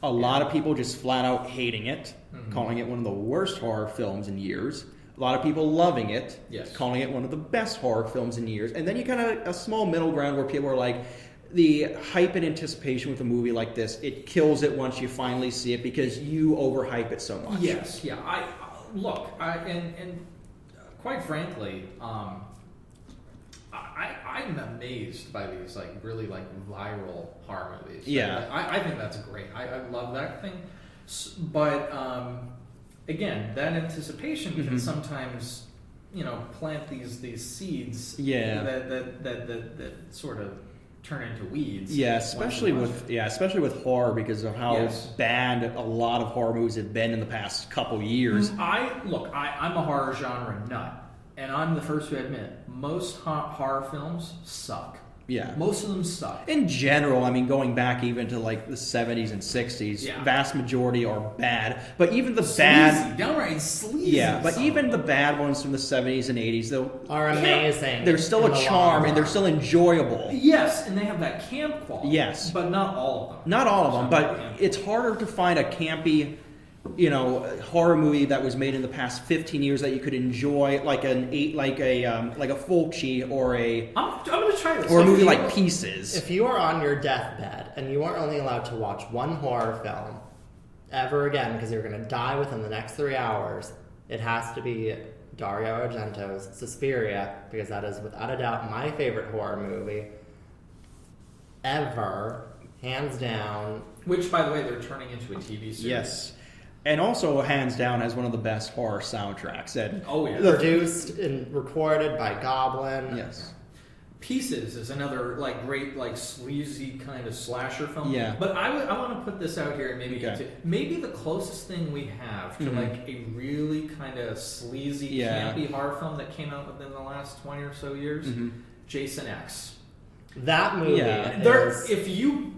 A lot of people just flat out hating it, calling it one of the worst horror films in years. A lot of people loving it, Yes. calling it one of the best horror films in years. And then you kind of a small middle ground where people are like, the hype and anticipation with a movie like this, it kills it once you finally see it because you overhype it so much. Yes, yeah. And quite frankly, I'm amazed by these like really like viral horror movies. Yeah. I think that's great. I love that thing. But again, that anticipation can sometimes, plant these seeds. Yeah. That sort of turn into weeds. Yeah, especially with horror because of how Yes. bad a lot of horror movies have been in the past couple years. I'm a horror genre nut, and I'm the first to admit most horror films suck. Yeah. Most of them suck. In general, I mean, going back even to like the 70s and 60s, Yeah. vast majority are bad. But even the Sleazy, bad, downright sleazy. but some even of the them. bad ones from the 70s and 80s, though, Are amazing. there's still in a the charm long and they're run. still enjoyable. Yes, and they have that camp quality. Yes. but not all of them. Not all of them, Some but camp. it's harder to find a campy, horror movie that was made in the past 15 years that you could enjoy, like a Fulci or a I'm gonna try this. or a movie Okay. like Pieces. If you are on your deathbed and you are only allowed to watch one horror film ever again because you're going to die within the next 3 hours, it has to be Dario Argento's Suspiria because that is without a doubt my favorite horror movie ever, hands down. Which, by the way, they're turning into a TV series. Yes. And also, hands down, has one of the best horror soundtracks. And Oh yeah. Produced and recorded by Goblin. yes. Pieces is another like great like sleazy kind of slasher film. Yeah. But I want to put this out here and maybe Okay. maybe the closest thing we have to Mhm. like a really kind of sleazy, Yeah. campy horror film that came out within the last 20 or so years, Mhm. Jason X. That movie Yeah. There, is... if you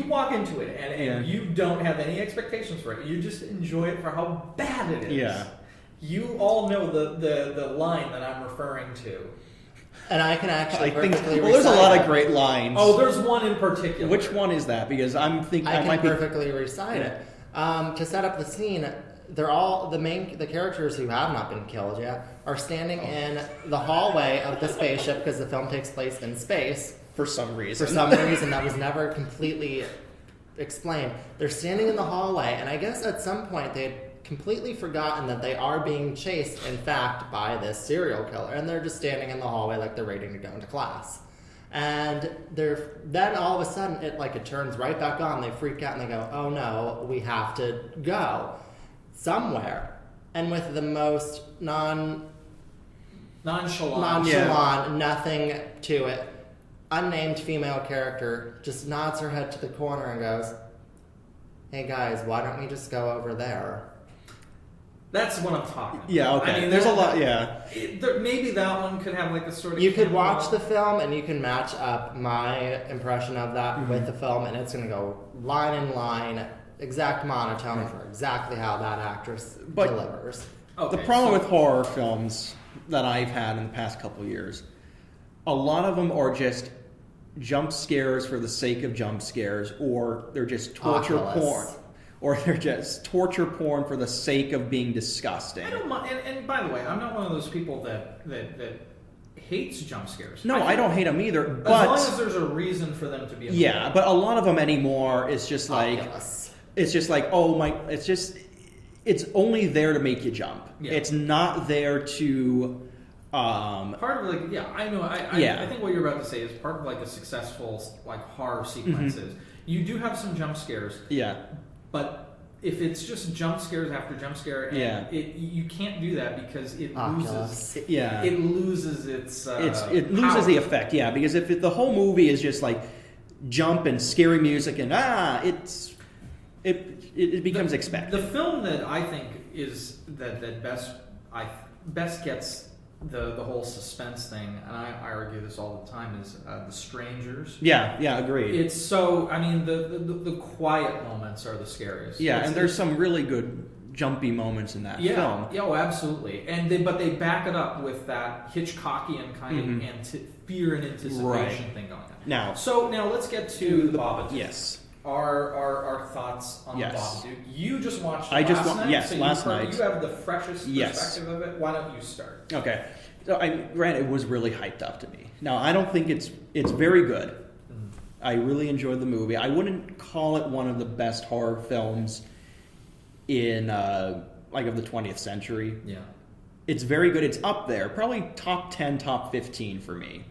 walk into it and Yeah. you don't have any expectations for it, you just enjoy it for how bad it is. Yeah. You all know the line that I'm referring to. And I can actually I think. perfectly Well, there's a recite lot it. of great lines. Oh, there's one in particular. Which one is that? Because I'm thinking I I can might be. perfectly recite it. To set up the scene, they're all the characters who have not been killed yet are standing in the hallway of the spaceship because the film takes place in space. For some reason. For some reason that was never completely explained. They're standing in the hallway, and I guess at some point they had completely forgotten that they are being chased, in fact, by this serial killer, and they're just standing in the hallway like they're waiting to go into class. And then all of a sudden it turns right back on. They freak out and they go, "Oh no, we have to go somewhere." And with the most nonchalant. nonchalant, nothing to it, unnamed female character just nods her head to the corner and goes, "Hey guys, why don't we just go over there?" That's what I'm talking about. Yeah. Okay. I mean, there's a that- lot. Yeah. Maybe that one could have like a sort of. You could camera- watch the film and you can match up my impression of that Mm-hmm. with the film, and it's going to go line in line, exact monotone for exactly how that actress But- delivers. Okay, The problem so- with horror films that I've had in the past couple of years, a lot of them are just jump scares for the sake of jump scares, or they're just torture Oculus. porn, or they're just torture porn for the sake of being disgusting. I don't mind, and by the way, I'm not one of those people that hates jump scares. No, I think don't hate them either. As long But as there's a reason for them to be. yeah, but a lot of them anymore is just like Oculus. it's just like oh my, it's only there to make you jump. Yeah. It's not there to. Part of like I know Yeah. I think what you're about to say is part of like a successful like horror sequences. You do have some jump scares, Yeah. but if it's just jump scares after jump scare, and Yeah. you can't do that because it Oculus. loses. Yeah. It loses its. It loses power. the effect, yeah, because if the whole movie is just like jump and scary music and it becomes expected. The film that I think is that best gets the whole suspense thing, and I argue this all the time, is The Strangers. Yeah, agreed. It's so. I mean, the quiet moments are the scariest. Yeah, It's- and there's some really good jumpy moments in that film. Yeah, oh, absolutely. And but they back it up with that Hitchcockian kind of fear and anticipation Right. thing going on. Now, So now let's get to the Babadook. yes. Our thoughts on Yes. the Babadook. You just watched it I just last wa- night, yes, so last you night. You have the freshest Yes. perspective of it. Why don't you start? Okay. So granted, it was really hyped up to me. Now, I don't think it's very good. I really enjoyed the movie. I wouldn't call it one of the best horror films in like of the 20th century. Yeah. It's very good. It's up there, probably top 10, top 15 for me.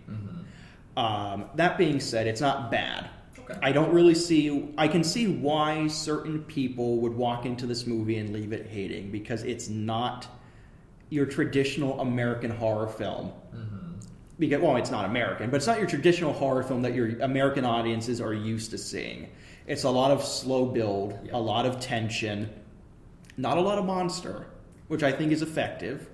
That being said, it's not bad. Okay. I don't really see. I can see why certain people would walk into this movie and leave it hating, because it's not your traditional American horror film. Because it's not American, but it's not your traditional horror film that your American audiences are used to seeing. It's a lot of slow build, Yeah. a lot of tension, not a lot of monster, which I think is effective.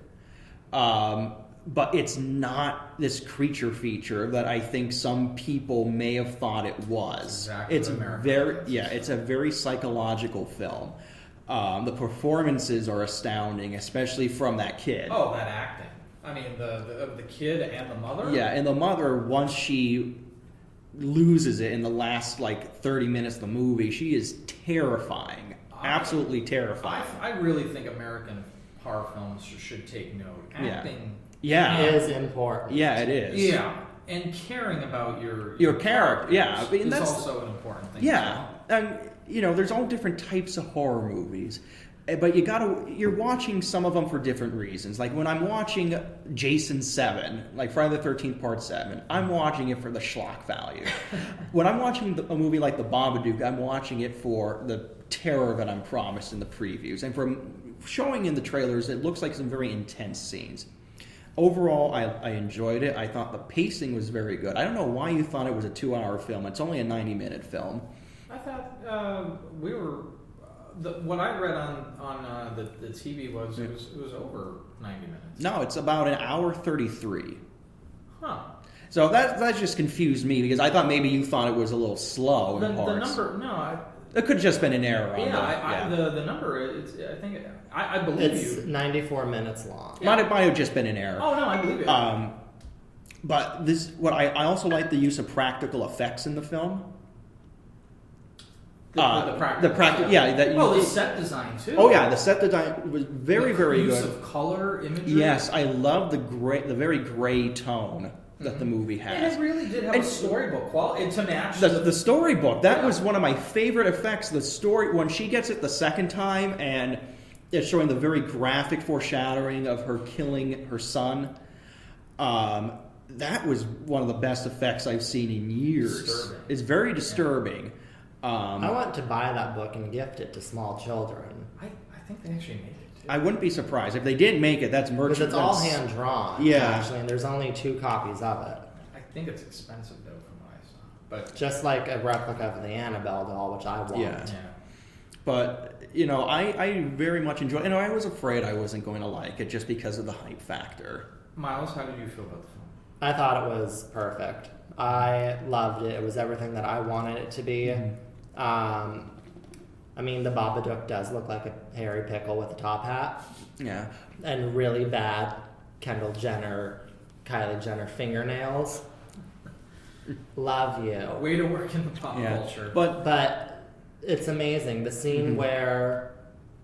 But it's not this creature feature that I think some people may have thought it was. Exactly It's what America very is. it's a very psychological film. The performances are astounding, especially from that kid. Oh, that acting. I mean, the kid and the mother. Yeah, and the mother, once she loses it in the last 30 minutes of the movie, she is terrifying. Absolutely terrifying. I really think American horror films should take note. Yeah. Acting. Yeah. Is important. Yeah, it is. Yeah, and caring about your character, yeah, I mean, is that's- also an important thing. Yeah, and there's all different types of horror movies, but you're watching some of them for different reasons. Like when I'm watching Jason 7, like Friday the 13th Part 7, I'm watching it for the schlock value. When I'm watching a movie like The Babadook, I'm watching it for the terror that I'm promised in the previews. And from showing in the trailers, it looks like some very intense scenes. Overall, I enjoyed it. I thought the pacing was very good. I don't know why you thought it was a 2-hour film. It's only a 90-minute film. I thought we were. What I read on the TV was it was over 90 minutes. No, it's about an hour 33. Huh. So that just confused me because I thought maybe you thought it was a little slow in The parts. number, no. It could have just been an error. The number. I believe It's you. 94 minutes long. Might have just been an error. Oh no, I believe it. But I also like the use of practical effects in the film. The practical. Yeah. The set design too. Oh yeah, the set design was very very use good. Of color imagery. Yes, I love the very gray tone that the movie And has. it really did have a storybook quality to match The storybook, that was one of my favorite effects. The story, when she gets it the second time and it's showing the very graphic foreshadowing of her killing her son, that was one of the best effects I've seen in years. Disturbing. It's very disturbing. I want to buy that book and gift it to small children. I think they actually made it too. I wouldn't be surprised. If they didn't make it, that's Because merchandise. it's all hand drawn, Yeah. actually, and there's only 2 copies of it. I think it's expensive though, from what I saw. But Just like a replica of the Annabelle doll, which I want. Yeah. yeah. But, I very much enjoy it. I was afraid I wasn't going to like it just because of the hype factor. Miles, how did you feel about the film? I thought it was perfect. I loved it. It was everything that I wanted it to be. The Babadook does look like a hairy pickle with a top hat. Yeah. And really bad Kylie Jenner fingernails. Love you. Way to work in the pop Yeah. culture. But it's amazing. The scene where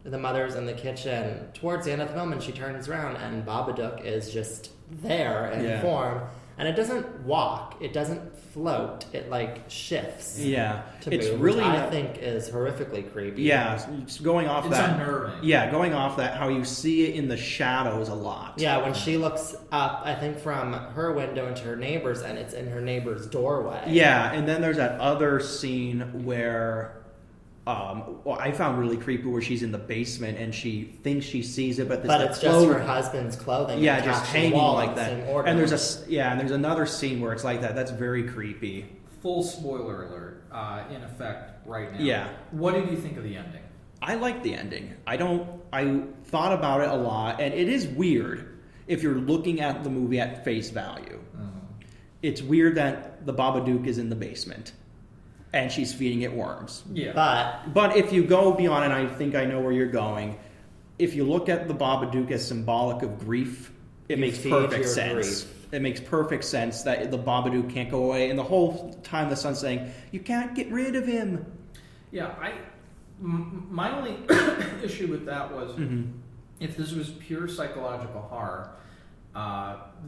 the mother's in the kitchen towards the end of the film and she turns around and Babadook is just there in form. And it doesn't walk. It doesn't float. It shifts. Yeah. To It's move, really which I think is horrifically creepy. Yeah, it's going off It's that. unnerving. Yeah, going off that, how you see it in the shadows a lot. Yeah, when she looks up, I think from her window into her neighbor's, and it's in her neighbor's doorway. Yeah, and then there's that other scene where, I found really creepy where she's in the basement and she thinks she sees it, but it's just her husband's clothing. Yeah, attached just to the hanging wall like in the that. same order. And there's another scene where it's like that. That's very creepy. Full spoiler alert, in effect right now. Yeah. What did you think of the ending? I like the ending. I thought about it a lot, and it is weird if you're looking at the movie at face value. It's weird that the Babadook is in the basement and she's feeding it worms. Yeah. But if you go beyond, and I think I know where you're going, if you look at the Babadook as symbolic of grief, it makes feed perfect your sense. grief. It makes perfect sense that the Babadook can't go away, and the whole time the son's saying, "You can't get rid of him." Yeah, my only issue with that was if this was pure psychological horror,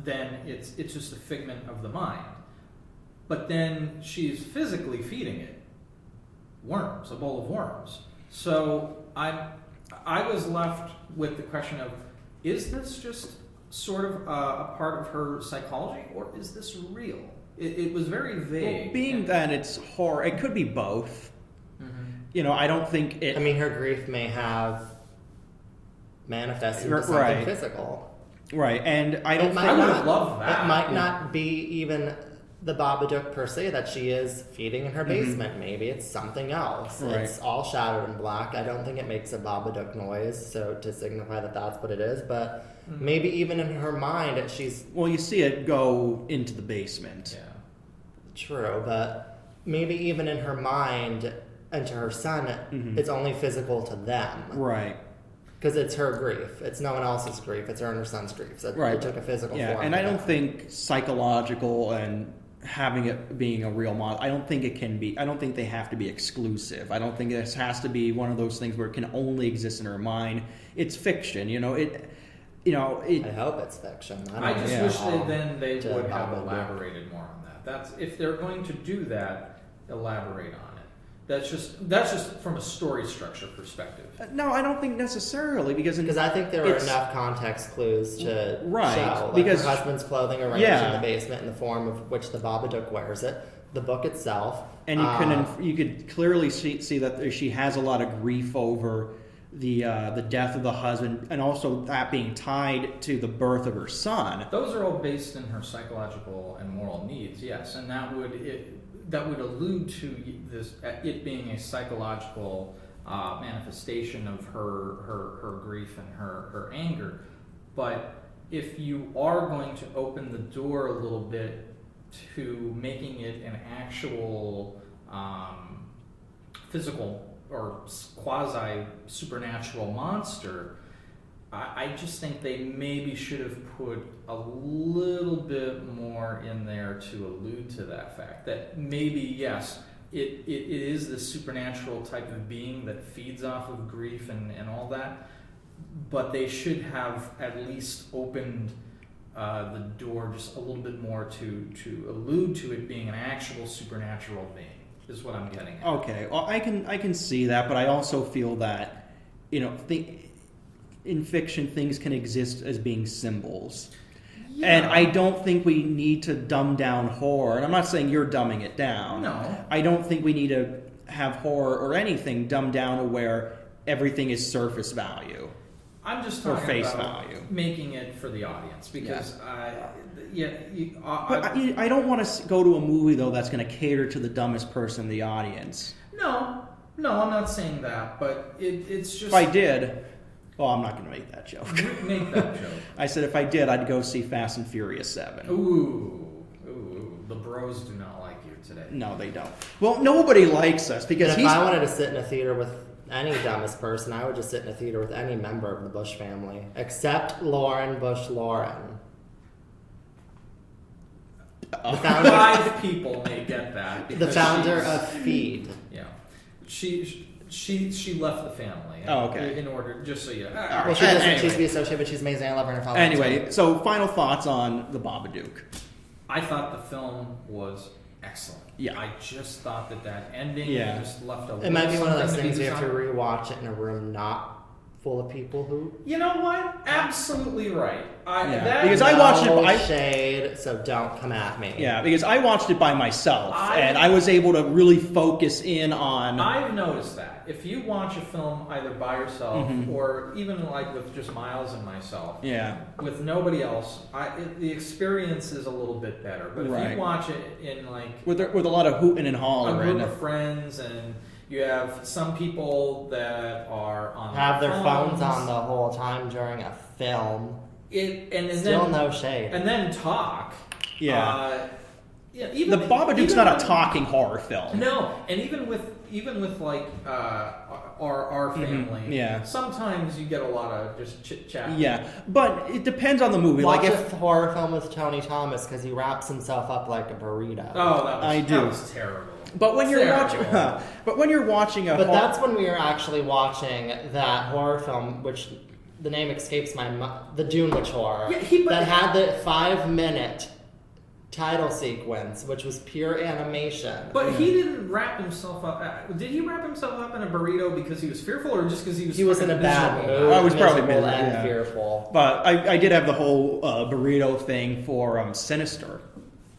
then it's just a figment of the mind. But then she's physically feeding it worms, a bowl of worms. So I was left with the question of, is this just sort of a part of her psychology, or is this real? It was very vague. Well, being that it's horror, it could be both. I don't think it. her grief may have manifested into something Right. physical. Right, and I don't. I would have loved that. It might not be even the Babadook per se that she is feeding in her basement. Maybe it's something else. Right. It's all shadowed in black. I don't think it makes a Babadook noise, so to signify that that's what it is. But maybe even in her mind, she's Well, you see it go into the basement. Yeah. true. But maybe even in her mind and to her son, it's only physical to them. Right. Because it's her grief. It's no one else's grief. It's her and her son's grief. So Right. it took a physical Yeah, form. and to I don't them. think psychological and having it being a real model, I don't think it can be. I don't think they have to be exclusive. I don't think this has to be one of those things where it can only exist in her mind. It's fiction, I hope it's fiction. I just Yeah. wish they To would have Babadook. elaborated more on that. That's if they're going to do that, elaborate on it. That's just from a story structure perspective. No, I don't think necessarily because I think there are it's- enough context clues to Right, show. Like because- her husband's clothing arranged Yeah. in the basement in the form of which the Babadook wears it. The book itself, And you could clearly see that she has a lot of grief over the death of the husband, and also that being tied to the birth of her son. Those are all based in her psychological and moral needs, yes, and that would allude to this it being a psychological manifestation of her grief and her anger. But if you are going to open the door a little bit to making it an actual physical or quasi-supernatural monster, I just think they maybe should have put a little bit more in there to allude to that fact. That maybe, yes, it is this supernatural type of being that feeds off of grief and all that, but they should have at least opened the door just a little bit more to allude to it being an actual supernatural being, is what I'm getting at. Okay, well, I can see that, but I also feel that, in fiction, things can exist as being symbols. Yeah. And I don't think we need to dumb down horror. And I'm not saying you're dumbing it down. No. I don't think we need to have horror or anything dumbed down to where everything is surface value. I'm just or talking face about value. making it for the audience because, But I don't want to go to a movie, though, that's going to cater to the dumbest person in the audience. No, I'm not saying that, but it's just... If I did... Well, I'm not going to make that joke. Make that joke. I said if I did, I'd go see Fast and Furious 7. Ooh. The bros do not like you today. No, they don't. Well, nobody likes us because And if I wanted to sit in a theater with any dumbest person, I would just sit in a theater with any member of the Bush family, except Lauren Bush Lauren. The founder, 5 people may get that. the because founder she's- of Feed. Yeah. She left the family. Oh, okay. In order, just so you... Well, she doesn't Anyway. choose to be associated, but she's amazing. I love her and I follow her on Anyway, Twitter. so final thoughts on the Babadook. I thought the film was excellent. Yeah. I just thought that ending Yeah. just left a It might be one of those something things be you have to desired. rewatch it in a room not full of people who. You know what? Absolutely right. Yeah, That, because I watched it. No shade, so don't come at me. Yeah, because I watched it by myself, I- and I was able to really focus in on. I've noticed that if you watch a film either by yourself Mhm. or even like with just Miles and myself, Yeah, with nobody else, the experience is a little bit better. But if Right. you watch it in like with a lot of hooting and a hollering. group of friends and you have some people that are on Have their phones on the whole time during a film. and Still then no shade. and then talk. Yeah. Yeah. Even The Babadook's even not a when- talking horror film. No, and even with like our family, yeah. sometimes you get a lot of just chit chat. Yeah, but it depends on the movie. Watch like a if horror film with Tony Thomas because he wraps himself up like a burrito. Oh, that was, I do. That was terrible. but when you're Terrible. watching, but when you're watching a But horror, that's when we were actually watching that horror film, which the name escapes my the Dune Witch horror, Yeah, but- that had the 5-minute title sequence, which was pure animation. But he didn't wrap himself up. Did he wrap himself up in a burrito because he was fearful, or just because he was in a fucking bad miserable? mood. I was probably miserable miserable, and yeah. fearful. But I did have the whole burrito thing for Sinister.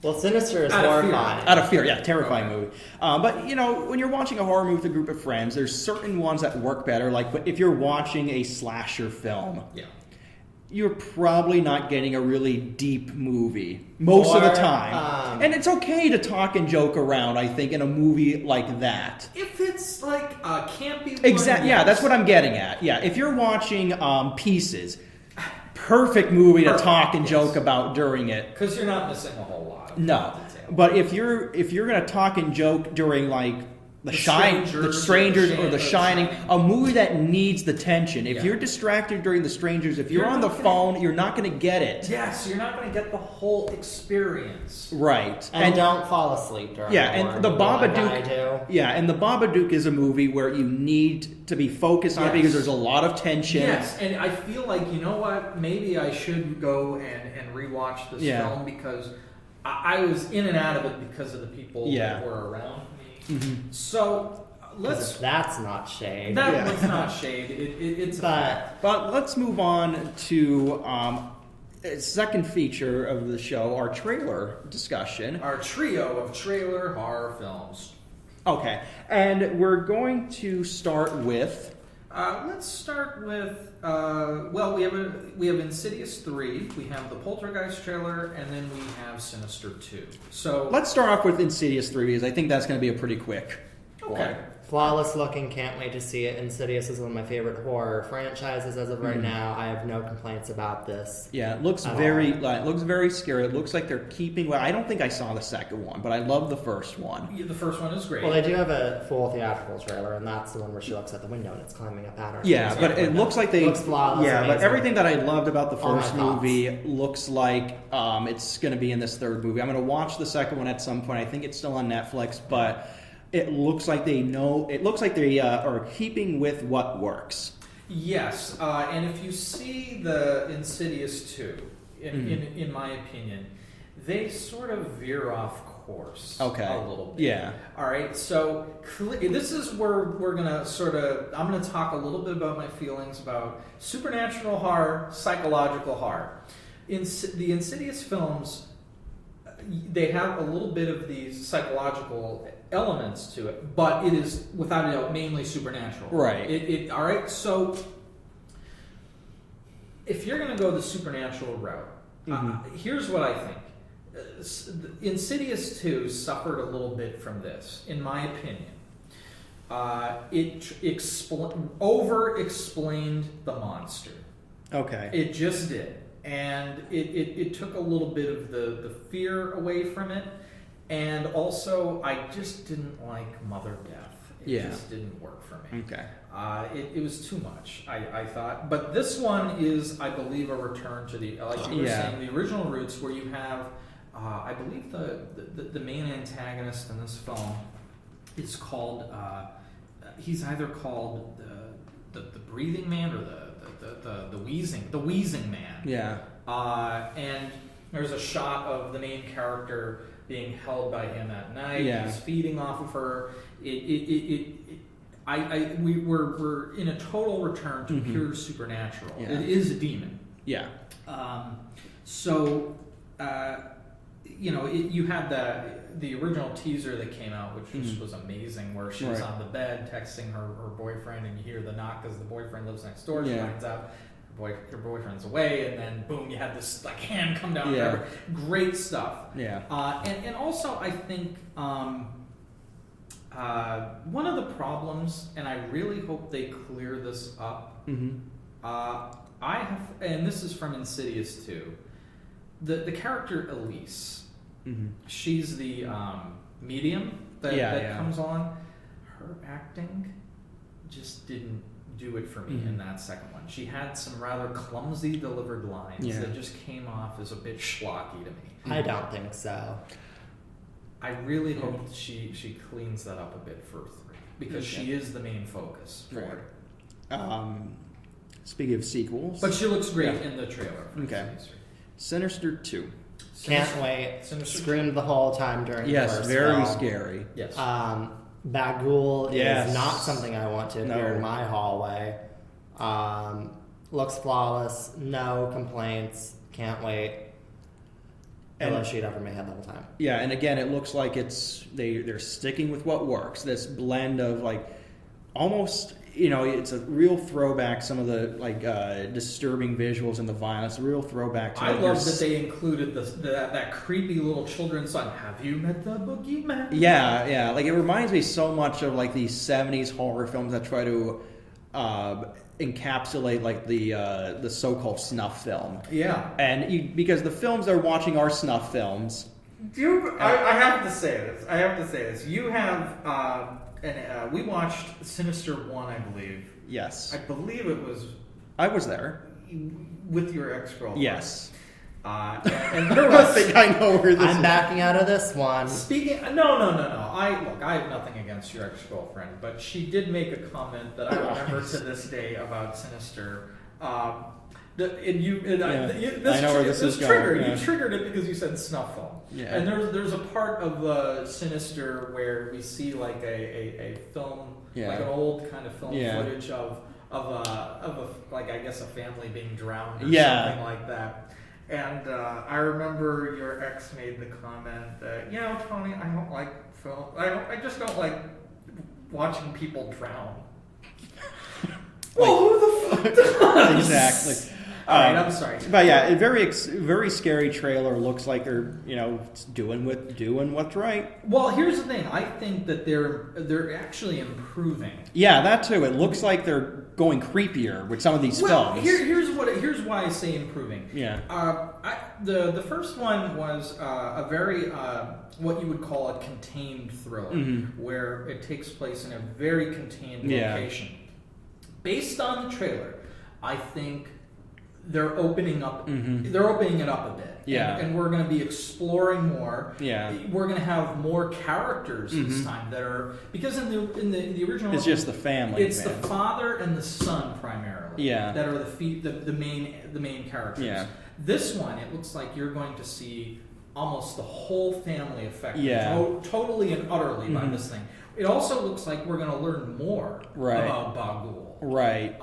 Well, Sinister is Out of fear. horrifying. Out of fear, yeah, terrifying Okay. movie. But when you're watching a horror movie with a group of friends, there's certain ones that work better. Like if you're watching a slasher film, Yeah. you're probably not getting a really deep movie most of the Or, time. And it's okay to talk and joke around, I think, in a movie like that. If it's like a campy one, Exactly. Yeah, yes. that's what I'm getting at. Yeah, if you're watching Pieces, perfect movie to Perfect, talk and yes. joke about during it. Because you're not missing a whole lot. Of No, detail. but if you're gonna talk and joke during like the Strangers or The Shining, a movie that needs the tension. If Yeah. you're distracted during The Strangers, if you're You're on the not gonna- phone, you're not gonna get it. Yes, you're not going to get the whole experience. Right. And don't fall asleep during Yeah, a horror and the movie like Babadook. I do. Yeah, and the Babadook is a movie where you need to be focused on it Yes. because there's a lot of tension. Yes, and I feel like, you know what, maybe I should go and rewatch this Yeah. film because I was in and out of it because of the people Yeah. that were around me. Mhm. So 'Cause let's. if that's not shade. That Yeah. was not shade. It's a fact. But But let's move on to a second feature of the show, our trailer discussion. Our trio of trailer horror films. Okay, and we're going to start with. Let's start with well, we have Insidious 3, we have the Poltergeist trailer, and then we have Sinister 2. So Let's start off with Insidious 3 because I think that's going to be a pretty quick okay. one. Flawless looking, can't wait to see it. Insidious is one of my favorite horror franchises as of right now. I have no complaints about this. Yeah, it looks looks very scary. It looks like they're keeping. Well, I don't think I saw the second one, but I love the first one. Yeah, the first one is great. Well, they do have a full theatrical trailer, and that's the one where she looks at the window and it's climbing up at her. Yeah, but it looks like they. Looks flawless, yeah, but amazing. everything that I loved about the All my first thoughts. movie looks like it's going to be in this third movie. I'm going to watch the second one at some point. I think it's still on Netflix, but it looks like they know. It looks like they are keeping with what works. Yes, and if you see the Insidious 2, in my opinion, they sort of veer off course Okay. a little bit. Yeah. All right, so this is where we're going to I'm going to talk a little bit about my feelings about supernatural horror, psychological horror. In the Insidious films, they have a little bit of these psychological elements to it, but it is without a doubt mainly supernatural. Right. All right. So if you're going to go the supernatural route, here's what I think. Insidious 2 suffered a little bit from this, in my opinion. It over-explained the monster. Okay. It just did. And it took a little bit of the fear away from it. And also, I just didn't like Mother Death. It just didn't work for me. Okay. It was too much, I thought. But this one is, I believe, a return to the, like you were saying, the original roots where you have, I believe the main antagonist in this film is called, he's either called the breathing man or the wheezing man. Yeah. And there's a shot of the main character being held by him at night. Yeah. He's feeding off of her. We're in a total return to pure supernatural. Yeah. It is a demon. Yeah. You had the original teaser that came out, which just was amazing, where she was on the bed texting her boyfriend, and you hear the knock because the boyfriend lives next door. She finds out her boyfriend's away, and then boom, you have this like hand come down. Yeah. Great stuff. Yeah. And also I think one of the problems, and I really hope they clear this up. And this is from Insidious 2. The character Elise, she's the medium that comes on. Her acting just didn't do it for me in that second one. She had some rather clumsy delivered lines that just came off as a bit schlocky to me. I don't think so. I really hope she cleans that up a bit for 3, because she is the main focus for it. Speaking of sequels, But she looks great in the trailer. For Insidious 3. Sinister 2. Can't wait. Sinister Screamed the whole time during the first very film. scary. Yes. Bagul Yes. is not something I want to appear in my hallway. Looks flawless. No complaints. Can't wait. Pillow sheet over my head the whole time. Yeah, and again, it looks like they're sticking with what works. This blend of like almost, it's a real throwback. Some of the like disturbing visuals and the violence, a real throwback to. I love that they included that creepy little children's song. Have you met the boogeyman? Yeah. Like it reminds me so much of like these '70s horror films that try to encapsulate like the so-called snuff film. Yeah. And because the films they're watching are snuff films. I have to say this. You have, we watched Sinister 1, I believe. Yes. I believe it was I was there. with your ex-girlfriend. Yes. And there was. I think I know where this I'm is. backing out of this one. No. I have nothing against your ex-girlfriend, but she did make a comment that I remember to this day about Sinister. I know where this is going, triggered. yeah. You triggered it because you said snuff film. Yeah. And there's a part of Sinister where we see like a film, like an old kind of film footage of a like I guess a family being drowned or something like that. And I remember your ex made the comment that, Tony, I don't like film. I just don't like watching people drown. Well, who the fuck does? Exactly. All right, I'm sorry. But yeah, a very scary trailer. Looks like they're doing what's right. Well, here's the thing. I think that they're actually improving. Yeah, that too. It looks like they're going creepier with some of these films. Here's why I say improving. Yeah. The first one was a very what you would call a contained thriller, where it takes place in a very contained location. Based on the trailer, I think they're opening up. They're opening it up a bit. Yeah. And we're going to be exploring more. Yeah. We're going to have more characters this time that are, because in the original, It's just the family. it's the father and the son primarily. Yeah. That are the main characters. Yeah. This one, it looks like you're going to see almost the whole family affected. Yeah. Totally and utterly by this thing. It also looks like we're going to learn more about Bagul. Right.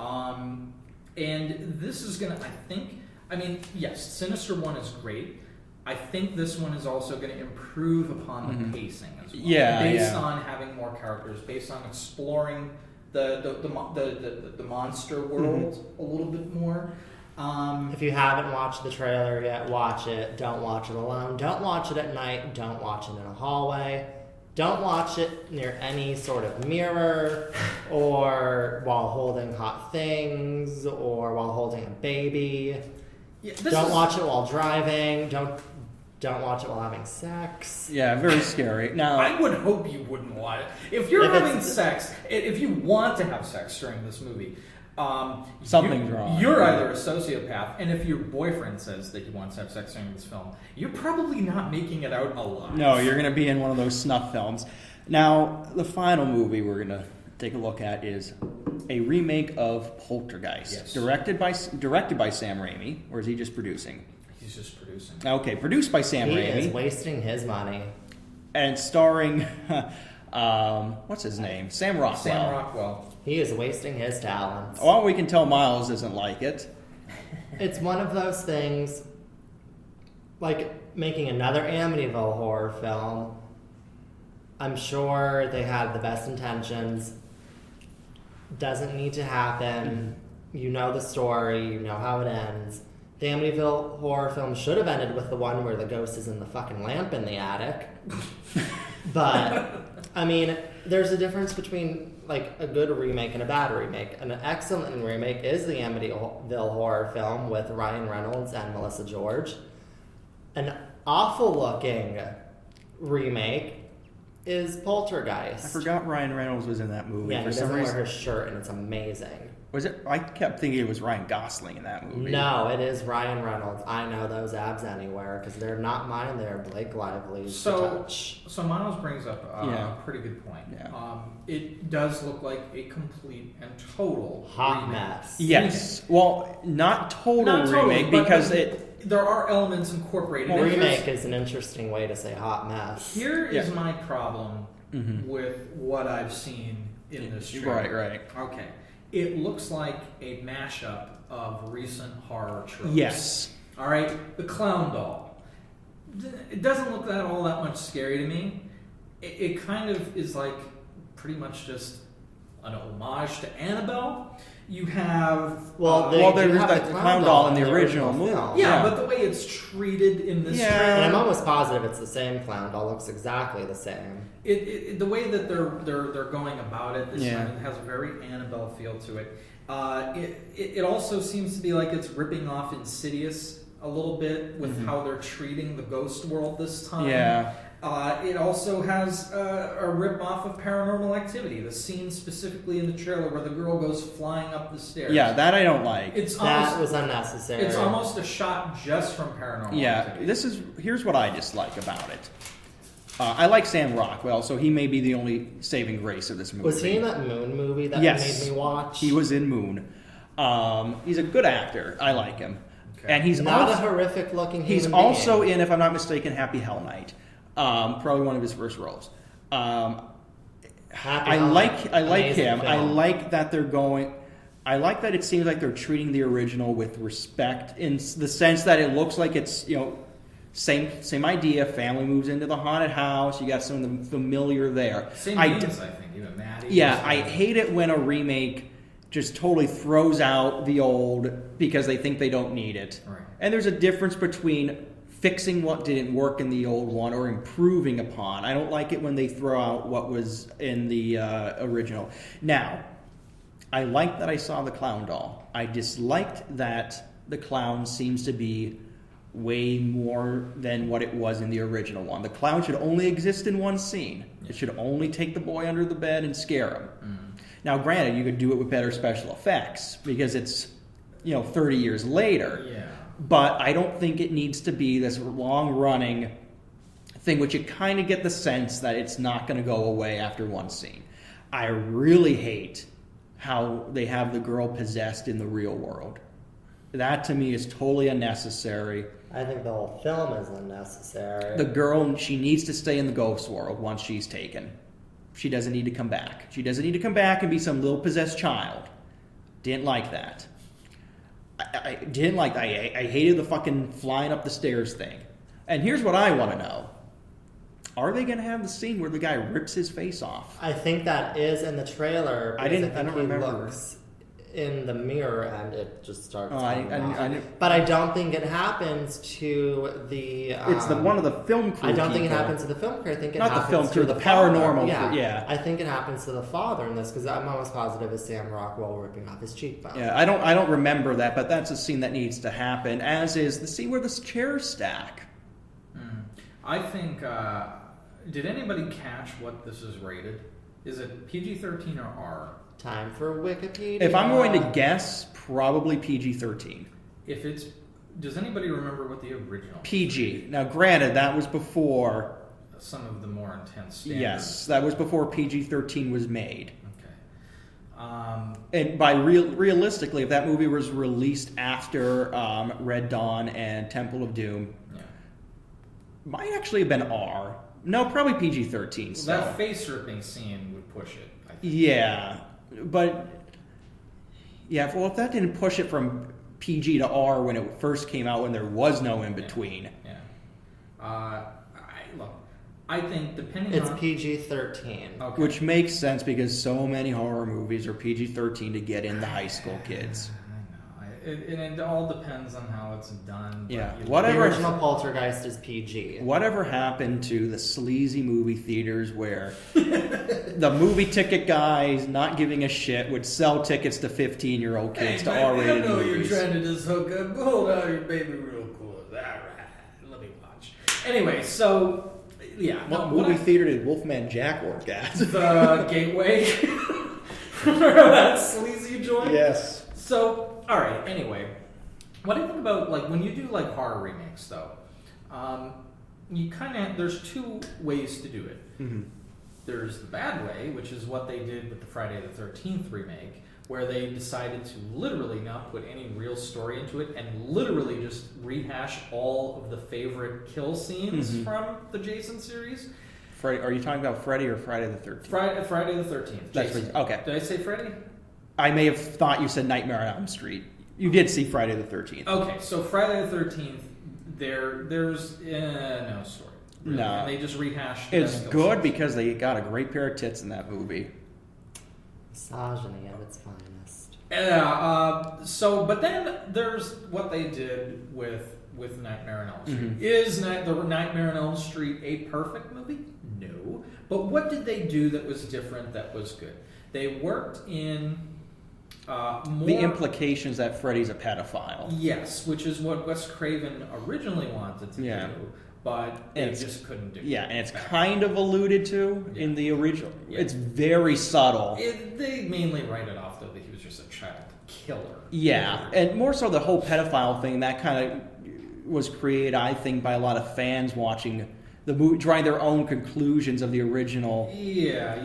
And this is going to, yes, Sinister 1 is great. I think this one is also going to improve upon the pacing as well. Yeah, based on having more characters, based on exploring the monster world a little bit more. If you haven't watched the trailer yet, watch it. Don't watch it alone. Don't watch it at night. Don't watch it in a hallway. Don't watch it near any sort of mirror, or while holding hot things, or while holding a baby. Yeah, don't watch it while driving. Don't watch it while having sex. Yeah, very scary. Now, I would hope you wouldn't want it. If you're having sex, if you want to have sex during this movie, something's wrong. You're either a sociopath, and if your boyfriend says that he wants to have sex during this film, you're probably not making it out alive. No, you're going to be in one of those snuff films. Now, the final movie we're going to take a look at is a remake of Poltergeist, yes. directed by Sam Raimi, or is he just producing? He's just producing. Okay, produced by Sam Raimi. He is wasting his money. And starring, what's his name? Sam Rockwell. Sam Rockwell. He is wasting his talents. Well, we can tell Miles doesn't like it. It's one of those things, like making another Amityville horror film. I'm sure they had the best intentions. Doesn't need to happen. You know the story. You know how it ends. The Amityville horror film should have ended with the one where the ghost is in the fucking lamp in the attic. But, I mean, there's a difference between, like, a good remake and a bad remake. An excellent remake is the Amityville horror film with Ryan Reynolds and Melissa George. An awful-looking remake is Poltergeist. I forgot Ryan Reynolds was in that movie. Yeah, for he some doesn't reason. wear his shirt, and it's amazing. Was it? I kept thinking it was Ryan Gosling in that movie. No, it is Ryan Reynolds. I know those abs anywhere because they're not mine. They're Blake Lively's to touch. So Miles brings up a pretty good point. Yeah. It does look like a complete and total Hot remake. mess. Yes. Well, not total remake but because there are elements incorporated. Well, And remake is an interesting way to say hot mess. Here is my problem with what I've seen in this trailer. Right. Okay. It looks like a mashup of recent horror tropes. Yes. All right. The clown doll. It doesn't look all that much scary to me. It kind of is like pretty much just an homage to Annabelle. You have there's the clown doll in the original movie. yeah, but the way it's treated in this Yeah. trailer, And I'm almost positive it's the same clown doll. Looks exactly the same. the way that they're going about it, this time, it has a very Annabelle feel to it. It also seems to be like it's ripping off Insidious a little bit with how they're treating the ghost world this time. Yeah. It also has a rip-off of Paranormal Activity, the scene specifically in the trailer where the girl goes flying up the stairs. Yeah, that I don't like. That was unnecessary. It's almost a shot just from Paranormal Activity. Here's what I dislike about it. I like Sam Rockwell, so he may be the only saving grace of this movie. Was he in that Moon movie that Yes. made me watch? He was in Moon. He's a good actor. I like him. Okay. And he's not also, a horrific looking human he's being. also in, if I'm not mistaken, Happy Hell Night. Probably one of his first roles. I like him. Film. I like that they're going. I like that it seems like they're treating the original with respect in the sense that it looks like it's Same idea. Family moves into the haunted house. You got some of the familiar there. Same names, I think. Even Maddie. Yeah, I hate it when a remake just totally throws out the old because they think they don't need it. Right. And there's a difference between fixing what didn't work in the old one or improving upon. I don't like it when they throw out what was in the original. Now, I like that I saw the clown doll. I disliked that the clown seems to be way more than what it was in the original one. The clown should only exist in one scene. It should only take the boy under the bed and scare him. Mm-hmm. Now, granted, you could do it with better special effects because it's 30 years later. Yeah. But I don't think it needs to be this long-running thing, which you kind of get the sense that it's not going to go away after one scene. I really hate how they have the girl possessed in the real world. That, to me, is totally unnecessary. I think the whole film is unnecessary. The girl, she needs to stay in the ghost world once she's taken. She doesn't need to come back. She doesn't need to come back and be some little possessed child. Didn't like that. I didn't like that. I hated the fucking flying up the stairs thing. And here's what I want to know. Are they going to have the scene where the guy rips his face off? I think that is in the trailer. I don't he remember. Looks in the mirror and it just starts. But I don't think it happens to the. It's one of the film crew. I don't think it people. happens to the film crew. I think it not happens the film crew, to the father. paranormal. Yeah, I think it happens to the father in this because I'm almost positive it's Sam Rockwell ripping off his cheekbone. Yeah, I don't remember that, but that's a scene that needs to happen. As is the scene where the chairs stack. I think. Did anybody catch what this is rated? Is it PG-13 or R? Time for Wikipedia. If I'm going to guess, probably PG-13. If it's, does anybody remember what the original? PG. Now, granted, that was before some of the more intense standards. Yes, that was before PG-13 was made. Okay. And by realistically, if that movie was released after Red Dawn and Temple of Doom, might actually have been R. No, probably PG-13. Well, so. that face ripping scene would push it, I think. Yeah, but if that didn't push it from PG to R when it first came out, when there was no in between. I think depending it's on... PG-13. Okay. Which makes sense because so many horror movies are PG-13 to get in the high school kids. I know. It all depends on how it's done. Yeah. The original Poltergeist is PG. Whatever happened to the sleazy movie theaters where the movie ticket guys, not giving a shit, would sell tickets to 15-year-old kids to R-rated movies? I know you're trying to just hook up. Hold on, your baby real cool. All right. Let me watch. Anyway, so... Yeah. What movie theater did Wolfman Jack work at? The Gateway. Remember that sleazy joint? Yes. So, all right. Anyway, what do you think about when you do horror remakes though? You there's two ways to do it. Mm-hmm. There's the bad way, which is what they did with the Friday the 13th remake, where they decided to literally not put any real story into it and literally just rehash all of the favorite kill scenes from the Jason series. Are you talking about Freddy or Friday the 13th? Friday the 13th. That's okay. Did I say Freddy? I may have thought you said Nightmare on Elm Street. You did see Friday the 13th. Okay, so Friday the 13th, there's no story. Really. No. And they just rehashed It's good because they got a great pair of tits in that movie. Misogyny at its finest. Yeah. But then there's what they did with Nightmare on Elm Street. Mm-hmm. Is the Nightmare on Elm Street a perfect movie? No. But what did they do that was different? That was good. They worked in more the implications that Freddy's a pedophile. Yes, which is what Wes Craven originally wanted to do. But they just couldn't do it. Yeah, and it's kind of alluded to in the original. Yeah. It's very subtle. They mainly write it off, though, that he was just a child killer. Yeah, and more so the whole pedophile thing, that kind of was created, I think, by a lot of fans watching the movie, drawing their own conclusions of the original. Yeah,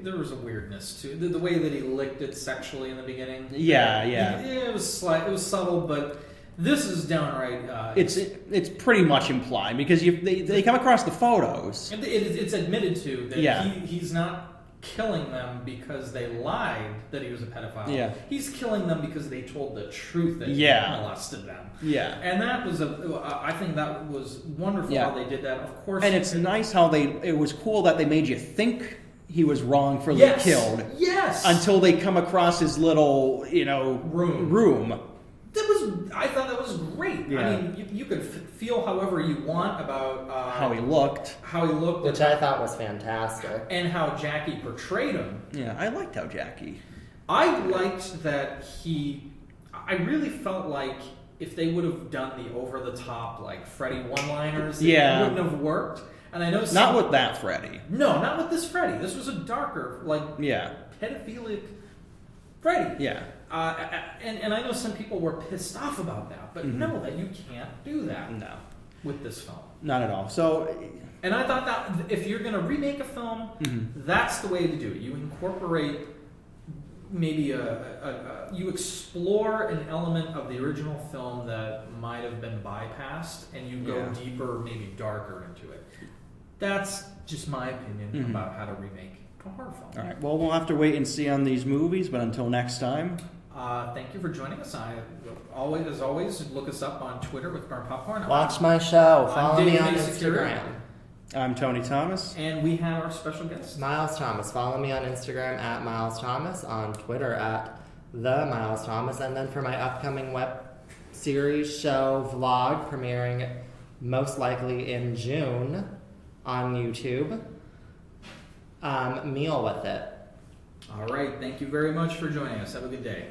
there was a weirdness to the way that he licked it sexually in the beginning. Yeah. It was subtle, but... This is downright... It's pretty much implied because they come across the photos. It's admitted to that he's not killing them because they lied that he was a pedophile. Yeah. He's killing them because they told the truth that Yeah. he molested them. Yeah. And that was I think that was wonderful Yeah. how they did that. Of course. And it's nice how it was cool that they made you think he was wrongfully Yes. killed Yes. until they come across his little, room. I thought that was great. Yeah. I mean, you could feel however you want about How he looked. Which I thought was fantastic. and how Jackie portrayed him. Yeah, I liked how Jackie. I liked that I really felt like if they would have done the over-the-top, like, Freddy one-liners, Yeah. it wouldn't have worked. And I know Not with that Freddy. No, not with this Freddy. This was a darker, like, Yeah. pedophilic Freddy. Yeah. And I know some people were pissed off about that, but no, that you can't do that No. with this film. Not at all. So, And I thought that if you're going to remake a film, that's the way to do it. You incorporate maybe you explore an element of the original film that might have been bypassed, and you go Yeah. deeper, maybe darker into it. That's just my opinion about how to remake a horror film. all right. Well, we'll have to wait and see on these movies, but until next time. Thank you for joining us. As always, look us up on Twitter with Burn Popcorn. Watch my show. I'm Follow me Dave on Security. Instagram. I'm Tony Thomas. And we have our special guest. Miles Thomas. Follow me on Instagram at Miles Thomas, on Twitter at The Miles Thomas, and then for my upcoming web series show vlog premiering most likely in June on YouTube, Meal With It. All right. Thank you very much for joining us. Have a good day.